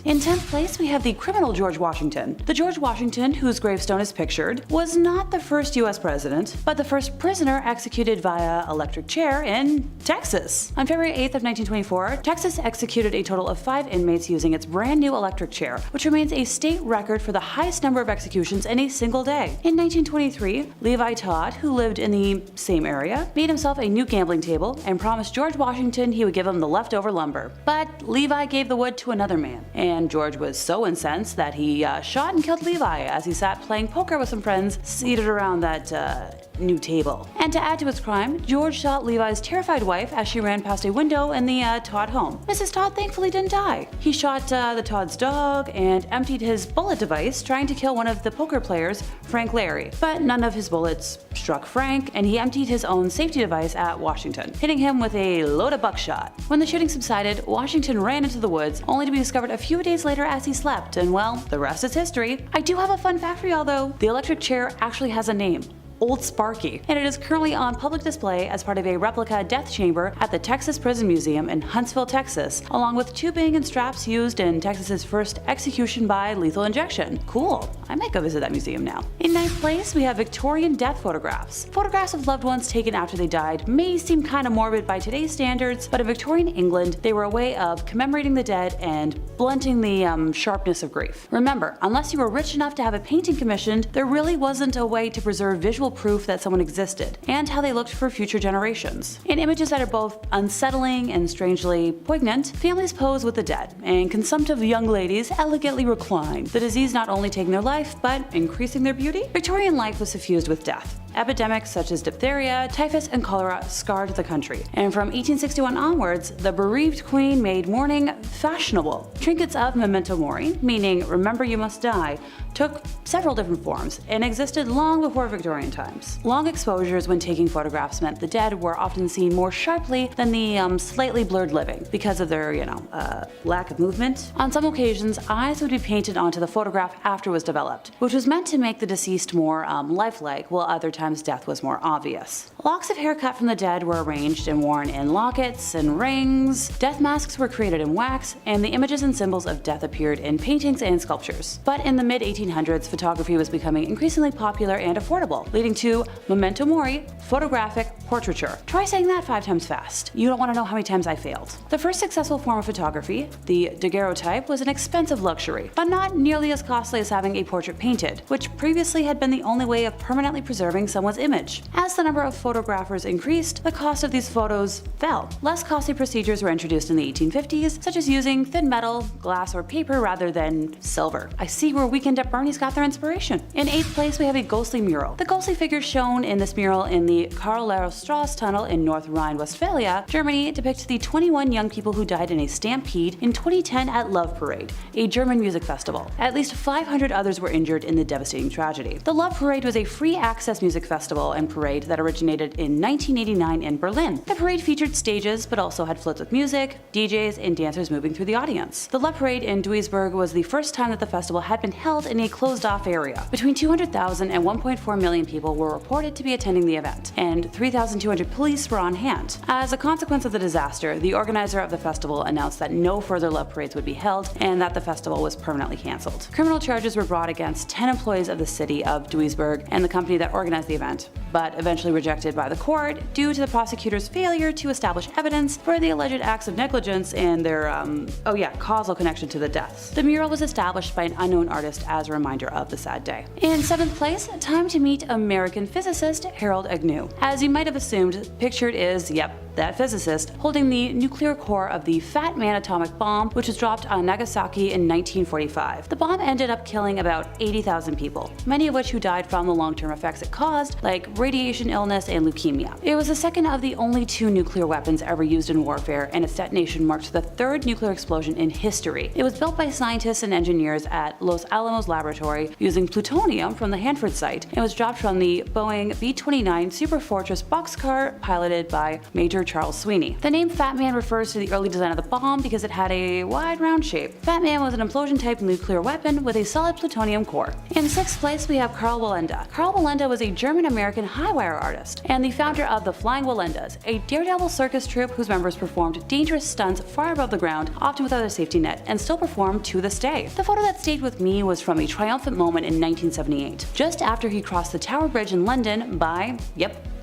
In 10th place, we have the criminal George Washington. The George Washington, whose gravestone is pictured, was not the first US president, but the first prisoner executed via electric chair in Texas. On February 8th of 1924, Texas executed a total of 5 inmates using its brand new electric chair, which remains a state record for the highest number of executions in a single day. In 1923, Levi Todd, who lived in the same area, made himself a new gambling table and promised George Washington he would give him the leftover lumber. But Levi gave the wood to another man, and George was so incensed that he shot and killed Levi as he sat playing poker with some friends seated around that new table. And to add to his crime, George shot Levi's terrified wife as she ran past a window in the Todd home. Mrs. Todd thankfully didn't die. He shot the Todd's dog and emptied his bullet device trying to kill one of the poker players, Frank Larry. But none of his bullets struck Frank, and he emptied his own safety device at Washington, hitting him with a load of buckshot. When the shooting subsided, Washington ran into the woods, only to be discovered a few days later as he slept, and well, the rest is history. I do have a fun fact for y'all though. The electric chair actually has a name. Old Sparky, and it is currently on public display as part of a replica death chamber at the Texas Prison Museum in Huntsville, Texas, along with tubing and straps used in Texas's first execution by lethal injection. Cool, I might go visit that museum now. In 9th place, we have Victorian death photographs. Photographs of loved ones taken after they died may seem kind of morbid by today's standards, but in Victorian England, they were a way of commemorating the dead and blunting the sharpness of grief. Remember, unless you were rich enough to have a painting commissioned, there really wasn't a way to preserve visual proof that someone existed, and how they looked for future generations. In images that are both unsettling and strangely poignant, families pose with the dead, and consumptive young ladies elegantly recline, the disease not only taking their life, but increasing their beauty. Victorian life was suffused with death. Epidemics such as diphtheria, typhus, and cholera scarred the country, and from 1861 onwards, the bereaved queen made mourning fashionable. Trinkets of memento mori, meaning remember you must die, took several different forms and existed long before Victorian times. Long exposures when taking photographs meant the dead were often seen more sharply than the slightly blurred living because of their, lack of movement. On some occasions, eyes would be painted onto the photograph after it was developed, which was meant to make the deceased more lifelike, while other times death was more obvious. Locks of hair cut from the dead were arranged and worn in lockets and rings. Death masks were created in wax, and the images and symbols of death appeared in paintings and sculptures. But in the mid-1800s, photography was becoming increasingly popular and affordable, leading to memento mori, photographic portraiture. Try saying that 5 times fast. You don't want to know how many times I failed. The first successful form of photography, the daguerreotype, was an expensive luxury, but not nearly as costly as having a portrait painted, which previously had been the only way of permanently preserving someone's image. As the number of photographers increased, the cost of these photos fell. Less costly procedures were introduced in the 1850s, such as using thin metal, glass, or paper rather than silver. I see where Weekend at Bernie's got their inspiration. In 8th place, we have a ghostly mural. The ghostly figures shown in this mural in the Karl-Strasse Tunnel in North Rhine-Westphalia, Germany, depict the 21 young people who died in a stampede in 2010 at Love Parade, a German music festival. At least 500 others were injured in the devastating tragedy. The Love Parade was a free-access music festival and parade that originated in 1989 in Berlin. The parade featured stages, but also had floats with music, DJs, and dancers moving through the audience. The Love Parade in Duisburg was the first time that the festival had been held in a closed-off area. Between 200,000 and 1.4 million people were reported to be attending the event, and 3,200 police were on hand. As a consequence of the disaster, the organizer of the festival announced that no further Love Parades would be held and that the festival was permanently cancelled. Criminal charges were brought against 10 employees of the city of Duisburg and the company that organized the event, but eventually rejected by the court due to the prosecutor's failure to establish evidence for the alleged acts of negligence and their, causal connection to the deaths. The mural was established by an unknown artist as a reminder of the sad day. In 7th place, time to meet American physicist Harold Agnew. As you might have assumed, pictured is, that physicist, holding the nuclear core of the Fat Man atomic bomb, which was dropped on Nagasaki in 1945. The bomb ended up killing about 80,000 people, many of which who died from the long-term effects it caused, like radiation illness and leukemia. It was the second of the only 2 nuclear weapons ever used in warfare, and its detonation marked the 3rd nuclear explosion in history. It was built by scientists and engineers at Los Alamos Laboratory using plutonium from the Hanford site, and was dropped from the Boeing B-29 Superfortress boxcar piloted by Major Charles Sweeney. The name Fat Man refers to the early design of the bomb because it had a wide round shape. Fat Man was an implosion-type nuclear weapon with a solid plutonium core. In 6th place, we have Karl Wallenda. Karl Wallenda was a German-American high-wire artist and the founder of the Flying Wallendas, a daredevil circus troupe whose members performed dangerous stunts far above the ground, often without a safety net, and still perform to this day. The photo that stayed with me was from a triumphant moment in 1978, just after he crossed the Tower Bridge in London by,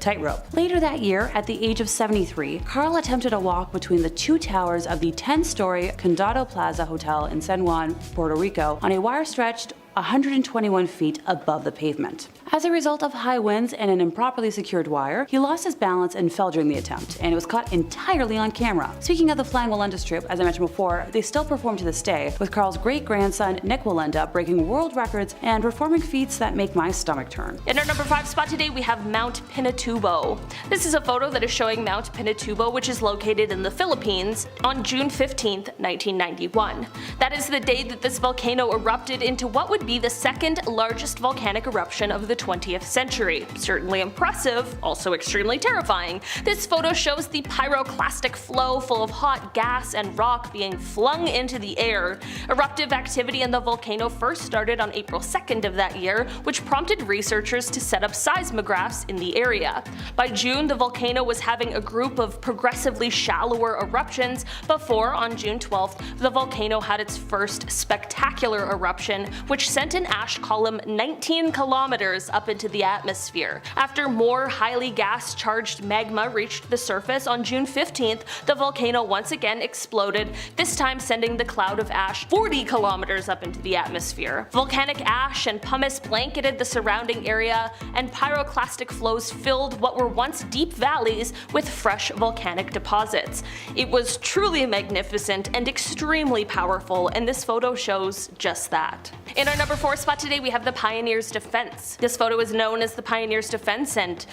tightrope. Later that year, at the age of 73, Karl attempted a walk between the two towers of the 10-story Condado Plaza Hotel in San Juan, Puerto Rico, on a wire stretched 121 feet above the pavement. As a result of high winds and an improperly secured wire, he lost his balance and fell during the attempt, and it was caught entirely on camera. Speaking of the Flying Wallendas troupe, as I mentioned before, they still perform to this day, with Karl's great-grandson Nick Wallenda breaking world records and performing feats that make my stomach turn. In our number 5 spot today, we have Mount Pinatubo. This is a photo that is showing Mount Pinatubo, which is located in the Philippines, on June 15th, 1991. That is the day that this volcano erupted into what would be the second largest volcanic eruption of the 20th century. Certainly impressive, also extremely terrifying. This photo shows the pyroclastic flow full of hot gas and rock being flung into the air. Eruptive activity in the volcano first started on April 2nd of that year, which prompted researchers to set up seismographs in the area. By June, the volcano was having a group of progressively shallower eruptions before, on June 12th, the volcano had its first spectacular eruption, which sent an ash column 19 kilometers up into the atmosphere. After more highly gas-charged magma reached the surface on June 15th, the volcano once again exploded, this time sending the cloud of ash 40 kilometers up into the atmosphere. Volcanic ash and pumice blanketed the surrounding area, and pyroclastic flows filled what were once deep valleys with fresh volcanic deposits. It was truly magnificent and extremely powerful, and this photo shows just that. In our number 4 spot today, we have the Pioneer's Defense. This photo is known as the Pioneer's Defense, and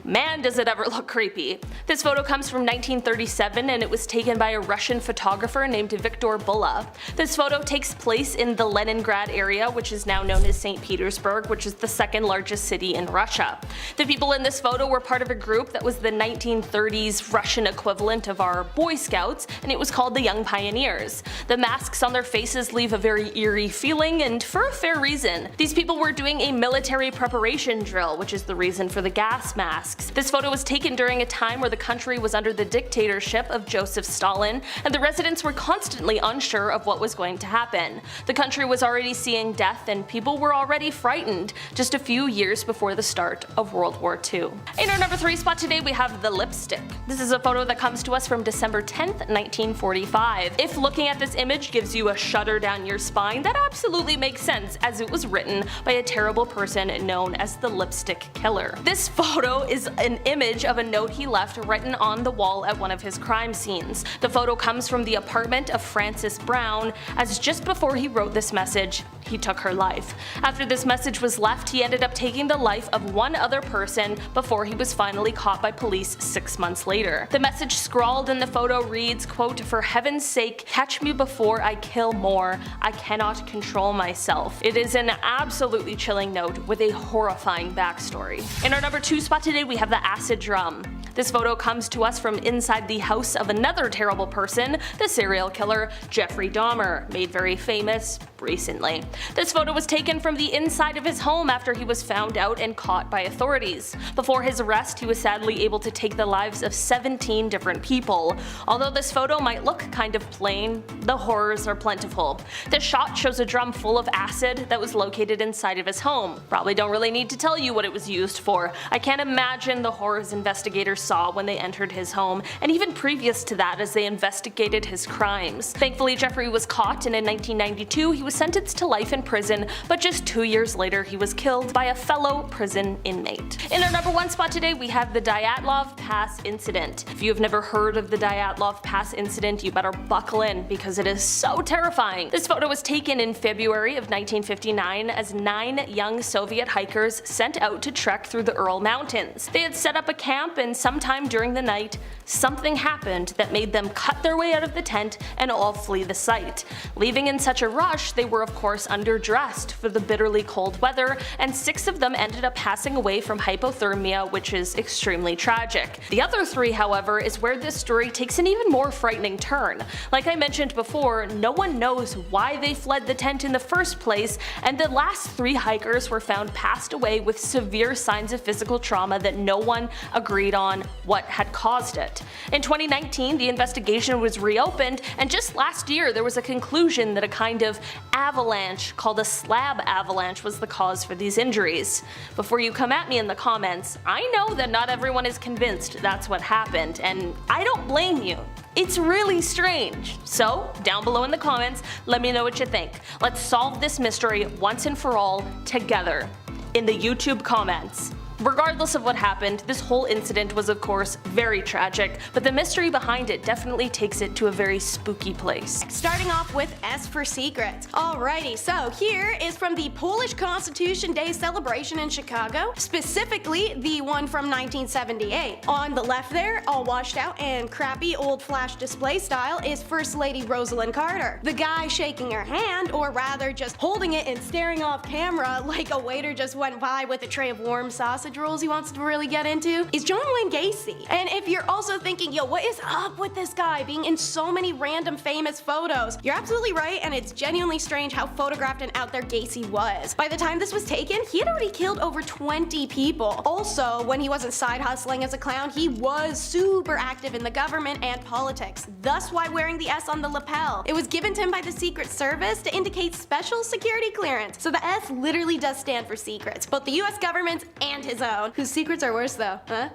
man does it ever look creepy. This photo comes from 1937 and it was taken by a Russian photographer named Victor Bulla. This photo takes place in the Leningrad area, which is now known as St. Petersburg, which is the second largest city in Russia. The people in this photo were part of a group that was the 1930s Russian equivalent of our Boy Scouts, and it was called the Young Pioneers. The masks on their faces leave a very eerie feeling, and for a fair reason. These people were doing a military preparation drill, which is the reason for the gas masks. This photo was taken during a time where the country was under the dictatorship of Joseph Stalin, and the residents were constantly unsure of what was going to happen. The country was already seeing death, and people were already frightened just a few years before the start of World War II. In our number 3 spot today, we have the lipstick. This is a photo that comes to us from December 10th, 1945. If looking at this image gives you a shudder down your spine, that absolutely makes sense, as it was written by a terrible person known as the Lipstick Killer. This photo is an image of a note he left written on the wall at one of his crime scenes. The photo comes from the apartment of Frances Brown, as just before he wrote this message, he took her life. After this message was left, he ended up taking the life of one other person before he was finally caught by police 6 months later. The message scrawled in the photo reads, quote, "For heaven's sake, catch me before I kill more. I cannot control myself." It is an absolutely chilling note with a horrifying backstory. In our number 2 spot today, we have the acid drum. This photo comes to us from inside the house of another terrible person, the serial killer Jeffrey Dahmer, made very famous recently. This photo was taken from the inside of his home after he was found out and caught by authorities. Before his arrest, he was sadly able to take the lives of 17 different people. Although this photo might look kind of plain, the horrors are plentiful. This shot shows a drum full of acid that was located inside of his home. Probably don't really need to tell you what it was used for. I can't imagine the horrors investigators saw when they entered his home, and even previous to that as they investigated his crimes. Thankfully, Jeffrey was caught, and in 1992 he was sentenced to life in prison, but just 2 years later he was killed by a fellow prison inmate. In our number 1 spot today, we have the Dyatlov Pass incident. If you have never heard of the Dyatlov Pass incident, you better buckle in because it is so terrifying. This photo was taken in February of 1959 as 9 young Soviet hikers sent out to trek through the Ural Mountains. They had set up a camp, and sometime during the night, something happened that made them cut their way out of the tent and all flee the site. Leaving in such a rush, they were of course underdressed for the bitterly cold weather, and 6 of them ended up passing away from hypothermia, which is extremely tragic. The other 3, however, is where this story takes an even more frightening turn. Like I mentioned before, no one knows why they fled the tent in the first place, and the last 3 hikers were found passed away with severe signs of physical trauma that no one agreed on what had caused it. In 2019, the investigation was reopened, and just last year there was a conclusion that a kind of avalanche called a slab avalanche was the cause for these injuries. Before you come at me in the comments, I know that not everyone is convinced that's what happened, and I don't blame you. It's really strange. So, down below in the comments, let me know what you think. Let's solve this mystery once and for all together in the YouTube comments. Regardless of what happened, this whole incident was of course very tragic, but the mystery behind it definitely takes it to a very spooky place. Starting off with S for secrets. Alrighty, so here is from the Polish Constitution Day celebration in Chicago, specifically the one from 1978. On the left there, all washed out and crappy old flash display style, is First Lady Rosalind Carter. The guy shaking her hand, or rather just holding it and staring off camera like a waiter just went by with a tray of warm sausage rolls he wants to really get into, is John Wayne Gacy. And if you're also thinking, yo, what is up with this guy being in so many random famous photos, you're absolutely right, and it's genuinely strange how photographed and out there Gacy was. By the time this was taken, he had already killed over 20 people. Also, when he wasn't side hustling as a clown, he was super active in the government and politics, thus why wearing the S on the lapel. It was given to him by the Secret Service to indicate special security clearance. So the S literally does stand for secrets, both the US government's and his own. Whose secrets are worse though, huh?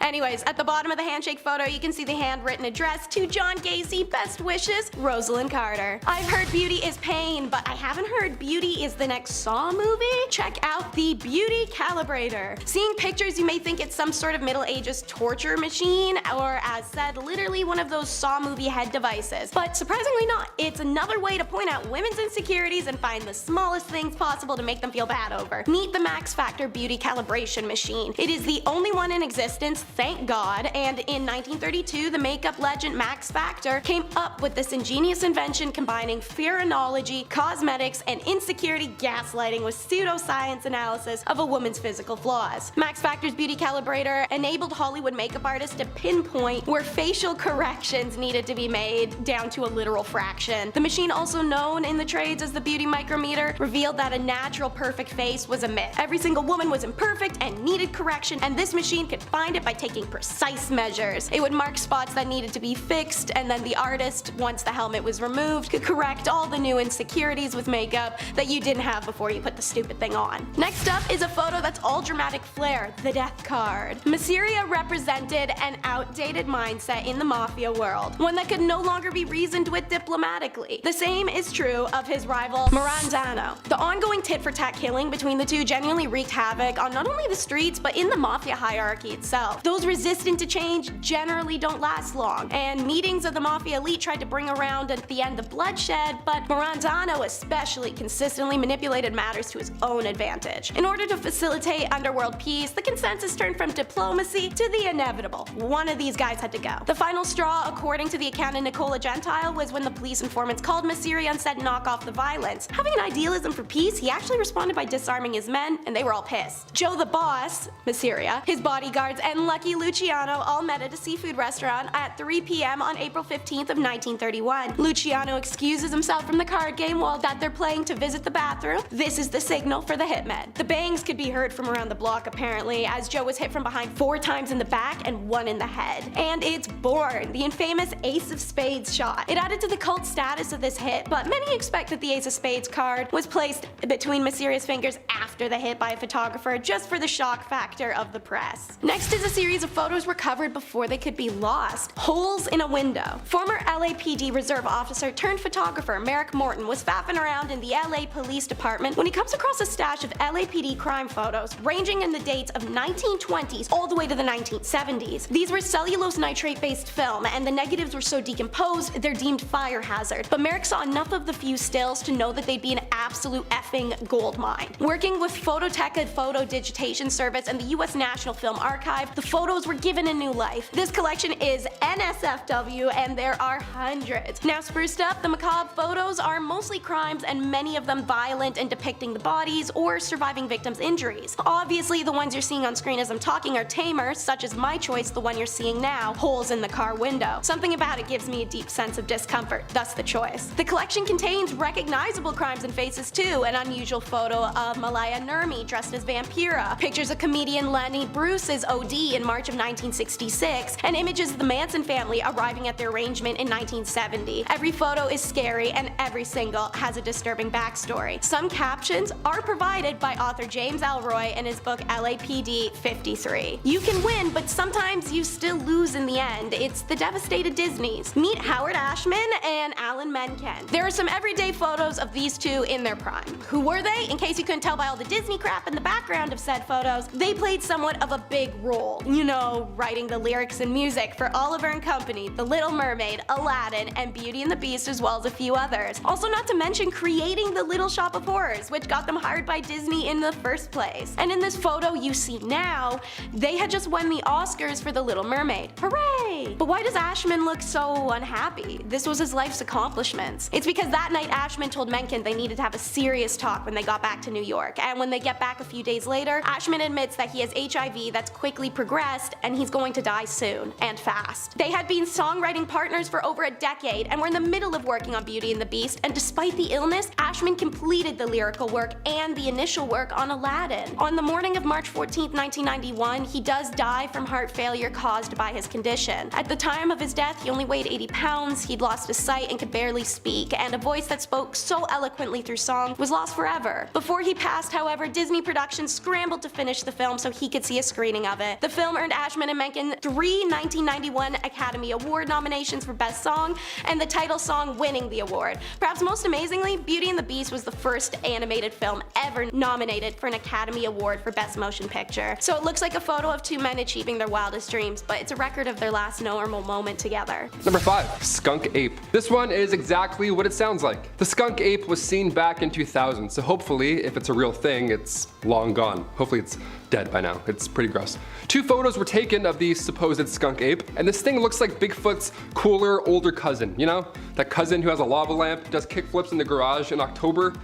Anyways, at the bottom of the handshake photo, you can see the handwritten address to John Gacy, best wishes, Rosalind Carter. I've heard beauty is pain, but I haven't heard beauty is the next Saw movie? Check out the Beauty Calibrator. Seeing pictures, you may think it's some sort of Middle Ages torture machine, or as said, literally one of those Saw movie head devices. But surprisingly not, it's another way to point out women's insecurities and find the smallest things possible to make them feel bad over. Meet the Max Factor Beauty Calibration Machine. It is the only one in existence, thank God, and in 1932 the makeup legend Max Factor came up with this ingenious invention combining phrenology, cosmetics, and insecurity gaslighting with pseudoscience analysis of a woman's physical flaws. Max Factor's Beauty Calibrator enabled Hollywood makeup artists to pinpoint where facial corrections needed to be made down to a literal fraction. The machine, also known in the trades as the Beauty Micrometer, revealed that a natural perfect face was a myth. Every single woman was imperfect and needed correction, and this machine could find it by taking precise measures. It would mark spots that needed to be fixed, and then the artist, once the helmet was removed, could correct all the new insecurities with makeup that you didn't have before you put the stupid thing on. Next up is a photo that's all dramatic flair, the death card. Masseria represented an outdated mindset in the mafia world, one that could no longer be reasoned with diplomatically. The same is true of his rival Maranzano. The ongoing tit-for-tat killing between the two genuinely wreaked havoc on not only the streets but in the mafia hierarchy itself. Those resistant to change generally don't last long, and meetings of the Mafia elite tried to bring around at the end of bloodshed, but Maranzano especially consistently manipulated matters to his own advantage. In order to facilitate underworld peace, the consensus turned from diplomacy to the inevitable. One of these guys had to go. The final straw, according to the account of Nicola Gentile, was when the police informants called Masseria and said knock off the violence. Having an idealism for peace, he actually responded by disarming his men, and they were all pissed. Joe the boss, Masseria, his bodyguards, and Lucky Luciano all met at a seafood restaurant at 3 p.m. on April 15th of 1931. Luciano excuses himself from the card game while that they're playing to visit the bathroom. This is the signal for the hitmen. The bangs could be heard from around the block apparently, as Joe was hit from behind 4 times in the back and 1 in the head. And it's born, the infamous Ace of Spades shot. It added to the cult status of this hit, but many expect that the Ace of Spades card was placed between Masseria's fingers after the hit by a photographer just for the shock factor of the press. Next is a series of photos recovered before they could be lost. Holes in a window. Former LAPD reserve officer turned photographer Merrick Morton was faffing around in the LA Police Department when he comes across a stash of LAPD crime photos ranging in the dates of 1920s all the way to the 1970s. These were cellulose nitrate based film, and the negatives were so decomposed they're deemed fire hazard, but Merrick saw enough of the few stills to know that they'd be an absolute effing gold mine. Working with Phototeca Photo Digitation Service and the US National Film Archive, alive, the photos were given a new life. This collection is NSFW and there are hundreds. Now spruced up, the macabre photos are mostly crimes and many of them violent and depicting the bodies or surviving victims' injuries. Obviously the ones you're seeing on screen as I'm talking are tamer, such as my choice, the one you're seeing now, holes in the car window. Something about it gives me a deep sense of discomfort, thus the choice. The collection contains recognizable crimes and faces too, an unusual photo of Malaya Nurmi dressed as Vampira, pictures of comedian Lenny Bruce's OD in March of 1966, and images of the Manson family arriving at their arrangement in 1970. Every photo is scary and every single has a disturbing backstory. Some captions are provided by author James Ellroy in his book LAPD 53. You can win, but sometimes you still lose in the end. It's the devastated Disneys. Meet Howard Ashman and Alan Menken. There are some everyday photos of these two in their prime. Who were they? In case you couldn't tell by all the Disney crap in the background of said photos, they played somewhat of a big role. You know, writing the lyrics and music for Oliver and Company, The Little Mermaid, Aladdin, and Beauty and the Beast, as well as a few others. Also not to mention creating the Little Shop of Horrors, which got them hired by Disney in the first place. And in this photo you see now, they had just won the Oscars for The Little Mermaid. Hooray! But why does Ashman look so unhappy? This was his life's accomplishments. It's because that night Ashman told Menken they needed to have a serious talk when they got back to New York, and when they get back a few days later, Ashman admits that he has HIV that's quickly progressed and he's going to die soon, and fast. They had been songwriting partners for over a decade and were in the middle of working on Beauty and the Beast, and despite the illness, Ashman completed the lyrical work and the initial work on Aladdin. On the morning of March 14, 1991, he does die from heart failure caused by his condition. At the time of his death, he only weighed 80 pounds, he'd lost his sight and could barely speak, and a voice that spoke so eloquently through song was lost forever. Before he passed, however, Disney Productions scrambled to finish the film so he could see a screening of it. The film earned Ashman and Menken 3 1991 Academy Award nominations for Best Song, and the title song winning the award. Perhaps most amazingly, Beauty and the Beast was the first animated film ever nominated for an Academy Award for Best Motion Picture. So it looks like a photo of two men achieving their wildest dreams, but it's a record of their last normal moment together. Number 5. Skunk Ape. This one is exactly what it sounds like. The Skunk Ape was seen back in 2000, so hopefully, if it's a real thing, it's long gone. Hopefully it's dead by now. It's pretty gross. 2 photos were taken of the supposed skunk ape, and this thing looks like Bigfoot's cooler, older cousin, you know? That cousin who has a lava lamp, does kickflips in the garage in October.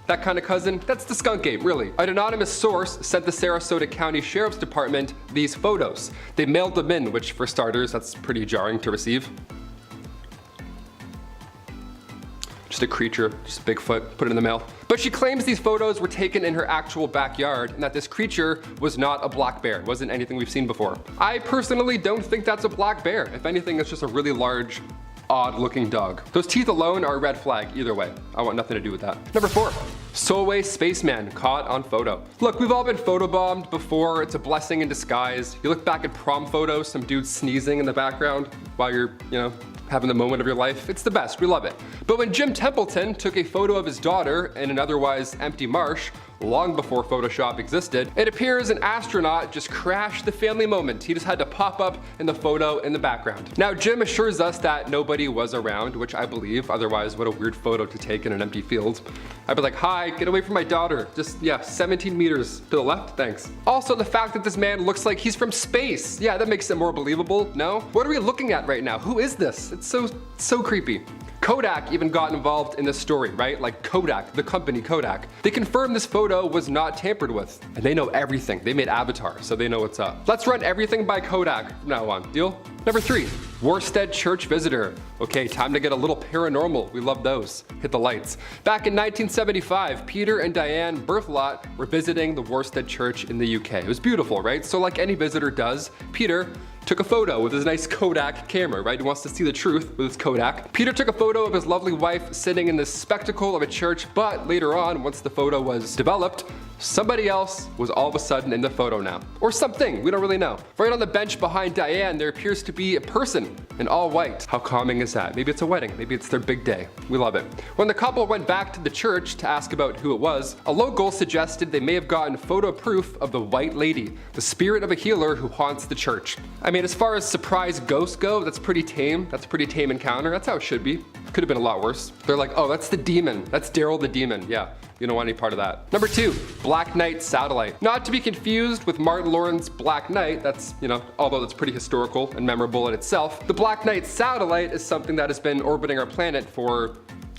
That kind of cousin, that's the skunk ape, really. An anonymous source sent the Sarasota County Sheriff's Department these photos. They mailed them in, which for starters, that's pretty jarring to receive. Just a creature, just Bigfoot, put it in the mail. But she claims these photos were taken in her actual backyard and that this creature was not a black bear. It wasn't anything we've seen before. I personally don't think that's a black bear. If anything, it's just a really large, odd looking dog. Those teeth alone are a red flag either way. I want nothing to do with that. Number 4. Soulway Spaceman caught on photo. Look, we've all been photobombed before. It's a blessing in disguise. You look back at prom photos, some dude sneezing in the background while you're, having the moment of your life. It's the best, we love it. But when Jim Templeton took a photo of his daughter in an otherwise empty marsh, long before Photoshop existed, it appears an astronaut just crashed the family moment. He just had to pop up in the photo in the background. Now Jim assures us that nobody was around, which I believe, otherwise what a weird photo to take in an empty field. I'd be like, hi, get away from my daughter. Just, 17 meters to the left, thanks. Also, the fact that this man looks like he's from space. Yeah, that makes it more believable, no? What are we looking at right now? Who is this? It's so creepy. Kodak even got involved in this story, right? Like Kodak, the company Kodak. They confirmed this photo was not tampered with, and they know everything. They made Avatar, so they know what's up. Let's run everything by Kodak from now on, deal? Number 3, Worstead Church Visitor. Okay, time to get a little paranormal. We love those. Hit the lights. Back in 1975, Peter and Diane Berthelot were visiting the Worstead Church in the UK. It was beautiful, right? So like any visitor does, Peter took a photo with his nice Kodak camera, right? He wants to see the truth with his Kodak. Peter took a photo of his lovely wife sitting in the spectacle of a church, but later on, once the photo was developed, somebody else was all of a sudden in the photo now. Or something, we don't really know. Right on the bench behind Diane, there appears to be a person in all white. How calming is that? Maybe it's a wedding, maybe it's their big day. We love it. When the couple went back to the church to ask about who it was, a local suggested they may have gotten photo proof of the white lady, the spirit of a healer who haunts the church. I mean, as far as surprise ghosts go, that's pretty tame. That's a pretty tame encounter. That's how it should be. Could have been a lot worse. They're like, oh, that's the demon. That's Daryl the demon. Yeah. You don't want any part of that. Number 2, Black Knight satellite. Not to be confused with Martin Lawrence's Black Knight, that's, although that's pretty historical and memorable in itself, the Black Knight satellite is something that has been orbiting our planet for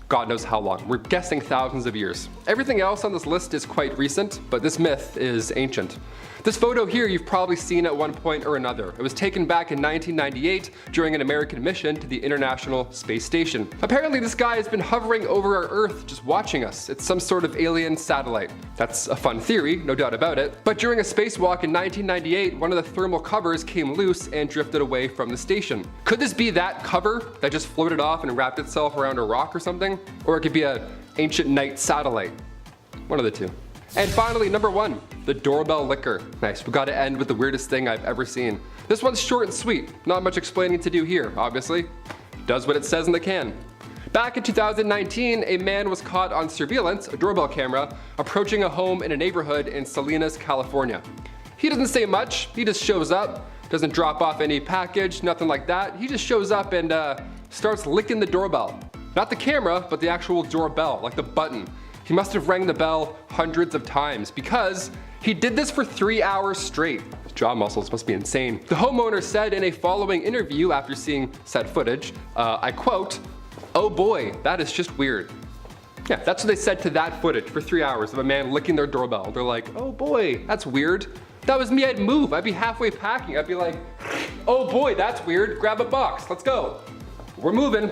God knows how long. We're guessing thousands of years. Everything else on this list is quite recent, but this myth is ancient. This photo here you've probably seen at one point or another. It was taken back in 1998 during an American mission to the International Space Station. Apparently this guy has been hovering over our Earth just watching us. It's some sort of alien satellite. That's a fun theory, no doubt about it. But during a spacewalk in 1998, one of the thermal covers came loose and drifted away from the station. Could this be that cover that just floated off and wrapped itself around a rock or something? Or it could be an ancient night satellite. One of the two. And finally, number 1, the Doorbell Liquor. Nice, we gotta end with the weirdest thing I've ever seen. This one's short and sweet, not much explaining to do here, obviously. Does what it says in the can. Back in 2019, a man was caught on surveillance, a doorbell camera, approaching a home in a neighborhood in Salinas, California. He doesn't say much, he just shows up, doesn't drop off any package, nothing like that. He just shows up and starts licking the doorbell. Not the camera, but the actual doorbell, like the button. He must have rang the bell hundreds of times because he did this for 3 hours straight. His jaw muscles must be insane. The homeowner said in a following interview after seeing said footage, I quote, "Oh boy, that is just weird." Yeah, that's what they said to that footage for 3 hours of a man licking their doorbell. They're like, "Oh boy, that's weird." If that was me, I'd move. I'd be halfway packing. I'd be like, "Oh boy, that's weird. Grab a box. Let's go. We're moving."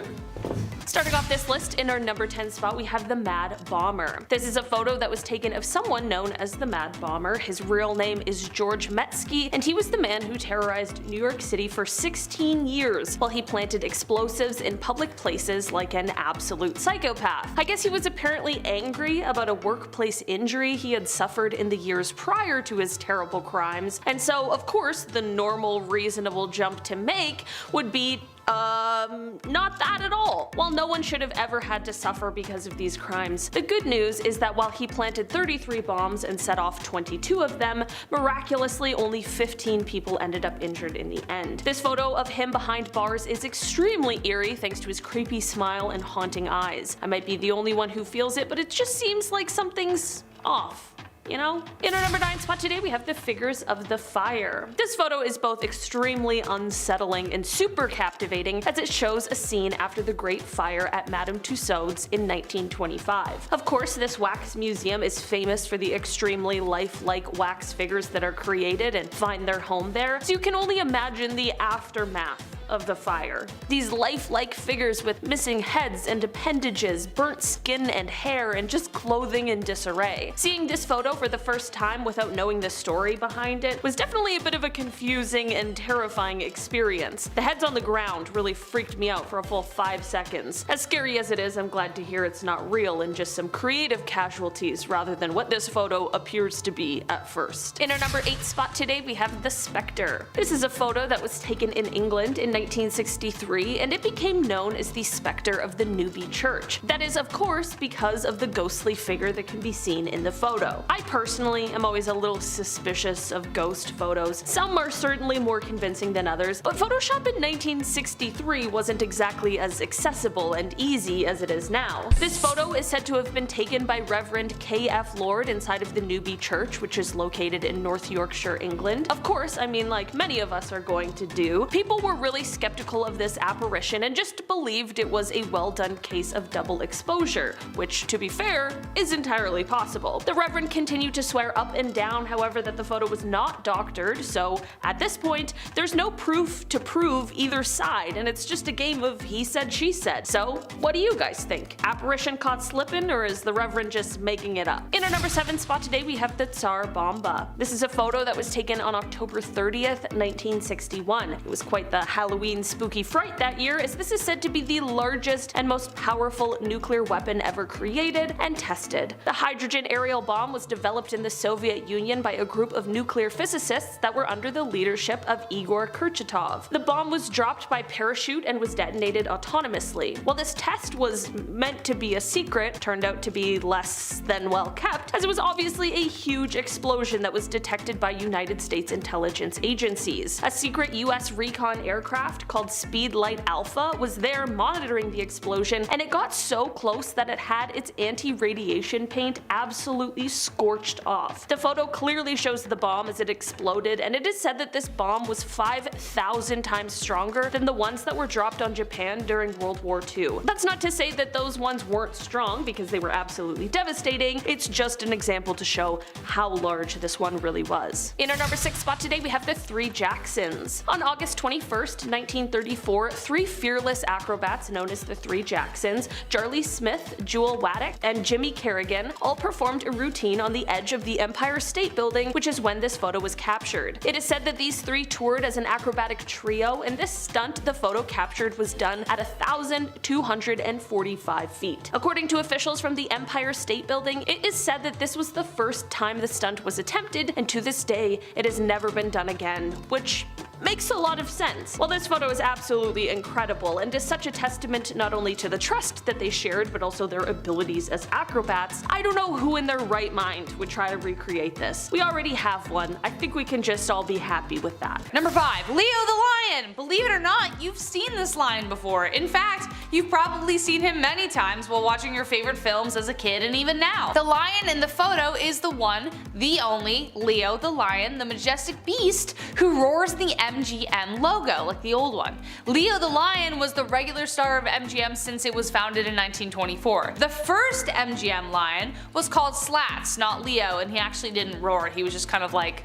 Starting off this list, in our number 10 spot, we have the Mad Bomber. This is a photo that was taken of someone known as the Mad Bomber. His real name is George Metsky, and he was the man who terrorized New York City for 16 years while he planted explosives in public places like an absolute psychopath. I guess he was apparently angry about a workplace injury he had suffered in the years prior to his terrible crimes, and so, of course, the normal, reasonable jump to make would be not that at all. While no one should have ever had to suffer because of these crimes, the good news is that while he planted 33 bombs and set off 22 of them, miraculously only 15 people ended up injured in the end. This photo of him behind bars is extremely eerie thanks to his creepy smile and haunting eyes. I might be the only one who feels it, but it just seems like something's off. In our number 9 spot today, we have the Figures of the Fire. This photo is both extremely unsettling and super captivating as it shows a scene after the Great Fire at Madame Tussauds in 1925. Of course, this wax museum is famous for the extremely lifelike wax figures that are created and find their home there, so you can only imagine the aftermath of the fire. These lifelike figures with missing heads and appendages, burnt skin and hair, and just clothing in disarray. Seeing this photo for the first time without knowing the story behind it was definitely a bit of a confusing and terrifying experience. The heads on the ground really freaked me out for a full 5 seconds. As scary as it is, I'm glad to hear it's not real and just some creative casualties rather than what this photo appears to be at first. In our number 8 spot today, we have the Specter. This is a photo that was taken in England in 1963, and it became known as the Specter of the Newby Church. That is, of course, because of the ghostly figure that can be seen in the photo. I personally am always a little suspicious of ghost photos. Some are certainly more convincing than others, but Photoshop in 1963 wasn't exactly as accessible and easy as it is now. This photo is said to have been taken by Reverend K.F. Lord inside of the Newby Church, which is located in North Yorkshire, England. Of course, I mean, like many of us are going to do, people were really skeptical of this apparition and just believed it was a well done case of double exposure, which, to be fair, is entirely possible. The Reverend continued to swear up and down, however, that the photo was not doctored, so at this point, there's no proof to prove either side, and it's just a game of he said, she said. So, what do you guys think? Apparition caught slipping, or is the Reverend just making it up? In our number 7 spot today, we have the Tsar Bomba. This is a photo that was taken on October 30th, 1961. It was quite the Halloween spooky fright that year, as this is said to be the largest and most powerful nuclear weapon ever created and tested. The hydrogen aerial bomb was developed in the Soviet Union by a group of nuclear physicists that were under the leadership of Igor Kurchatov. The bomb was dropped by parachute and was detonated autonomously. While this test was meant to be a secret, turned out to be less than well kept, as it was obviously a huge explosion that was detected by United States intelligence agencies. A secret US recon aircraft craft called Speedlight Alpha was there monitoring the explosion, and it got so close that it had its anti-radiation paint absolutely scorched off. The photo clearly shows the bomb as it exploded, and it is said that this bomb was 5,000 times stronger than the ones that were dropped on Japan during World War II. That's not to say that those ones weren't strong, because they were absolutely devastating. It's just an example to show how large this one really was. In our number 6 spot today, we have the Three Jacksons. On August 21st, 1934, three fearless acrobats known as the Three Jacksons, Charlie Smith, Jewel Waddick, and Jimmy Kerrigan, all performed a routine on the edge of the Empire State Building, which is when this photo was captured. It is said that these three toured as an acrobatic trio, and this stunt the photo captured was done at 1,245 feet. According to officials from the Empire State Building, it is said that this was the first time the stunt was attempted, and to this day, it has never been done again, which makes a lot of sense. While this photo is absolutely incredible and is such a testament not only to the trust that they shared but also their abilities as acrobats, I don't know who in their right mind would try to recreate this. We already have one. I think we can just all be happy with that. Number 5. Leo the Lion! Believe it or not, you've seen this lion before. In fact, you've probably seen him many times while watching your favorite films as a kid and even now. The lion in the photo is the one, the only, Leo the Lion, the majestic beast who roars the MGM logo, like the old one. Leo the Lion was the regular star of MGM since it was founded in 1924. The first MGM lion was called Slats, not Leo, and he actually didn't roar, he was just kind of like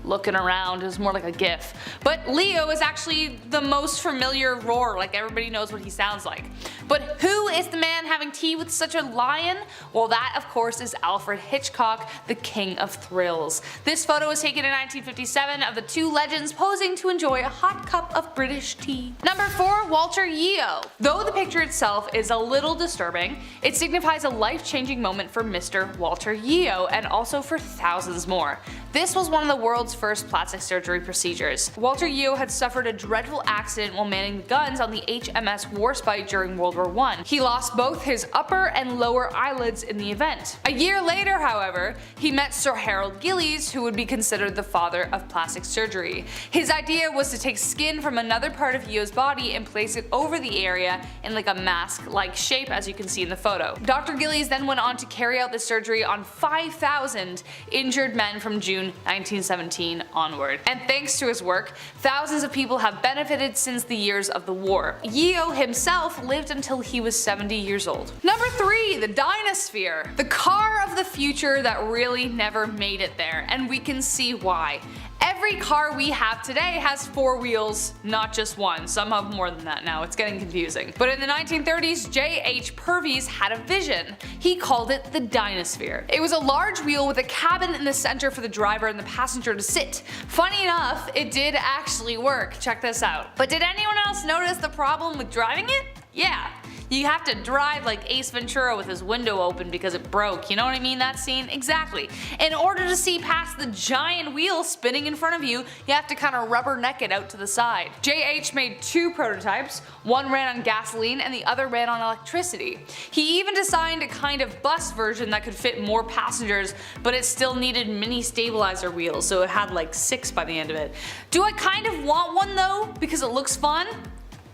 looking around. It was more like a gif. But Leo is actually the most familiar roar, like everybody knows what he sounds like. But who is the man having tea with such a lion? Well, that of course is Alfred Hitchcock, the king of thrills. This photo was taken in 1957 of the two legends posing to enjoy a hot cup of British tea. Number 4. Walter Yeo. Though the picture itself is a little disturbing, it signifies a life-changing moment for Mr. Walter Yeo and also for thousands more. This was one of the world's first plastic surgery procedures. Walter Yeo had suffered a dreadful accident while manning the guns on the HMS Warspite during World War I. He lost both his upper and lower eyelids in the event. A year later, however, he met Sir Harold Gillies, who would be considered the father of plastic surgery. His idea was to take skin from another part of Yeo's body and place it over the area in like a mask-like shape, as you can see in the photo. Dr. Gillies then went on to carry out the surgery on 5,000 injured men from June 1917 onward. And thanks to his work, thousands of people have benefited since the years of the war. Yeo himself lived until he was 70 years old. Number 3. The Dinosphere. The car of the future that really never made it there, and we can see why. Every car we have today has 4 wheels, not just one. Some have more than that now, it's getting confusing. But in the 1930s, J.H. Purvis had a vision. He called it the Dinosphere. It was a large wheel with a cabin in the center for the driver and the passenger to sit. Funny enough, it did actually work. Check this out. But did anyone else notice the problem with driving it? Yeah. You have to drive like Ace Ventura with his window open because it broke, you know what I mean, that scene? Exactly. In order to see past the giant wheel spinning in front of you, you have to kind of rubberneck it out to the side. JH made 2 prototypes, one ran on gasoline and the other ran on electricity. He even designed a kind of bus version that could fit more passengers, but it still needed mini stabilizer wheels, so it had like 6 by the end of it. Do I kind of want one though, because it looks fun?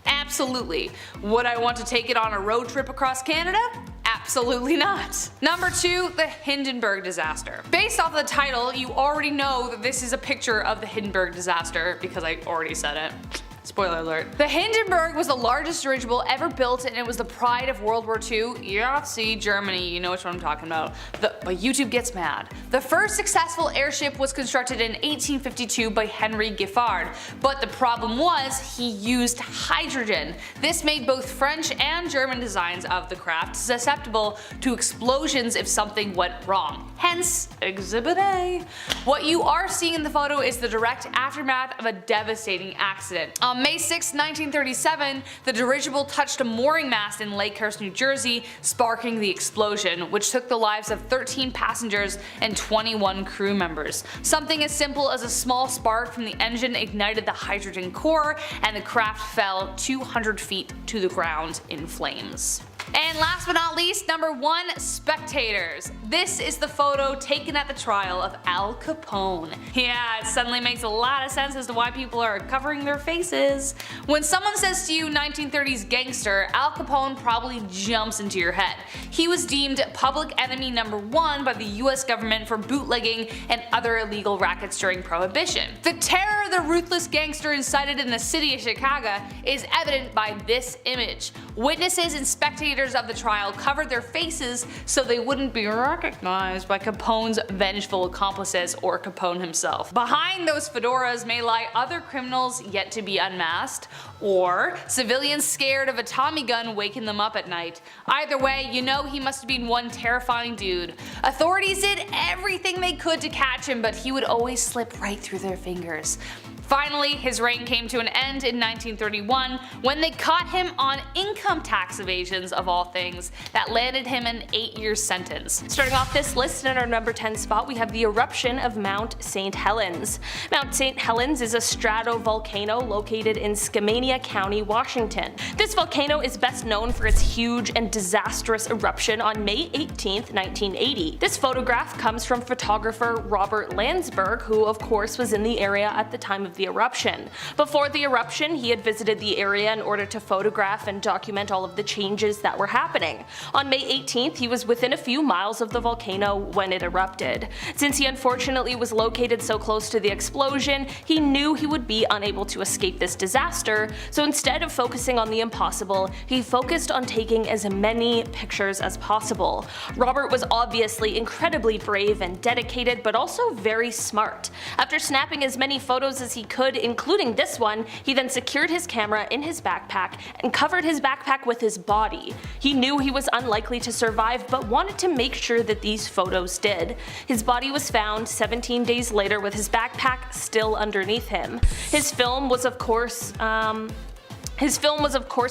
Absolutely. Would I want to take it on a road trip across Canada? Absolutely not. Number 2. The Hindenburg Disaster. Based off the title, you already know that this is a picture of the Hindenburg Disaster because I already said it. Spoiler alert. The Hindenburg was the largest dirigible ever built, and it was the pride of World War II. Yahtzee, Germany, you know which one I'm talking about. But YouTube gets mad. The first successful airship was constructed in 1852 by Henry Giffard, but the problem was he used hydrogen. This made both French and German designs of the craft susceptible to explosions if something went wrong. Hence, Exhibit A. What you are seeing in the photo is the direct aftermath of a devastating accident. On May 6, 1937, the dirigible touched a mooring mast in Lakehurst, New Jersey, sparking the explosion, which took the lives of 13 passengers and 21 crew members. Something as simple as a small spark from the engine ignited the hydrogen core, and the craft fell 200 feet to the ground in flames. And last but not least, number 1, Spectators. This is the photo taken at the trial of Al Capone. Yeah, it suddenly makes a lot of sense as to why people are covering their faces. When someone says to you 1930s gangster, Al Capone probably jumps into your head. He was deemed public enemy number 1 by the US government for bootlegging and other illegal rackets during Prohibition. The terror the ruthless gangster incited in the city of Chicago is evident by this image. Witnesses and spectators of the trial covered their faces so they wouldn't be recognized by Capone's vengeful accomplices or Capone himself. Behind those fedoras may lie other criminals yet to be unmasked, or civilians scared of a Tommy gun waking them up at night. Either way, you know he must have been one terrifying dude. Authorities did everything they could to catch him, but he would always slip right through their fingers. Finally, his reign came to an end in 1931 when they caught him on income tax evasions of all things that landed him an 8-year sentence. Starting off this list in our number 10 spot, we have the eruption of Mount Saint Helens. Mount Saint Helens is a stratovolcano located in Skamania County, Washington. This volcano is best known for its huge and disastrous eruption on May 18, 1980. This photograph comes from photographer Robert Landsberg, who of course was in the area at the time of the eruption. Before the eruption, he had visited the area in order to photograph and document all of the changes that were happening. On May 18th, he was within a few miles of the volcano when it erupted. Since he unfortunately was located so close to the explosion, he knew he would be unable to escape this disaster, so instead of focusing on the impossible, he focused on taking as many pictures as possible. Robert was obviously incredibly brave and dedicated, but also very smart. After snapping as many photos as he could, including this one, he then secured his camera in his backpack and covered his backpack with his body. He knew he was unlikely to survive, but wanted to make sure that these photos did. His body was found 17 days later with his backpack still underneath him. His film was of course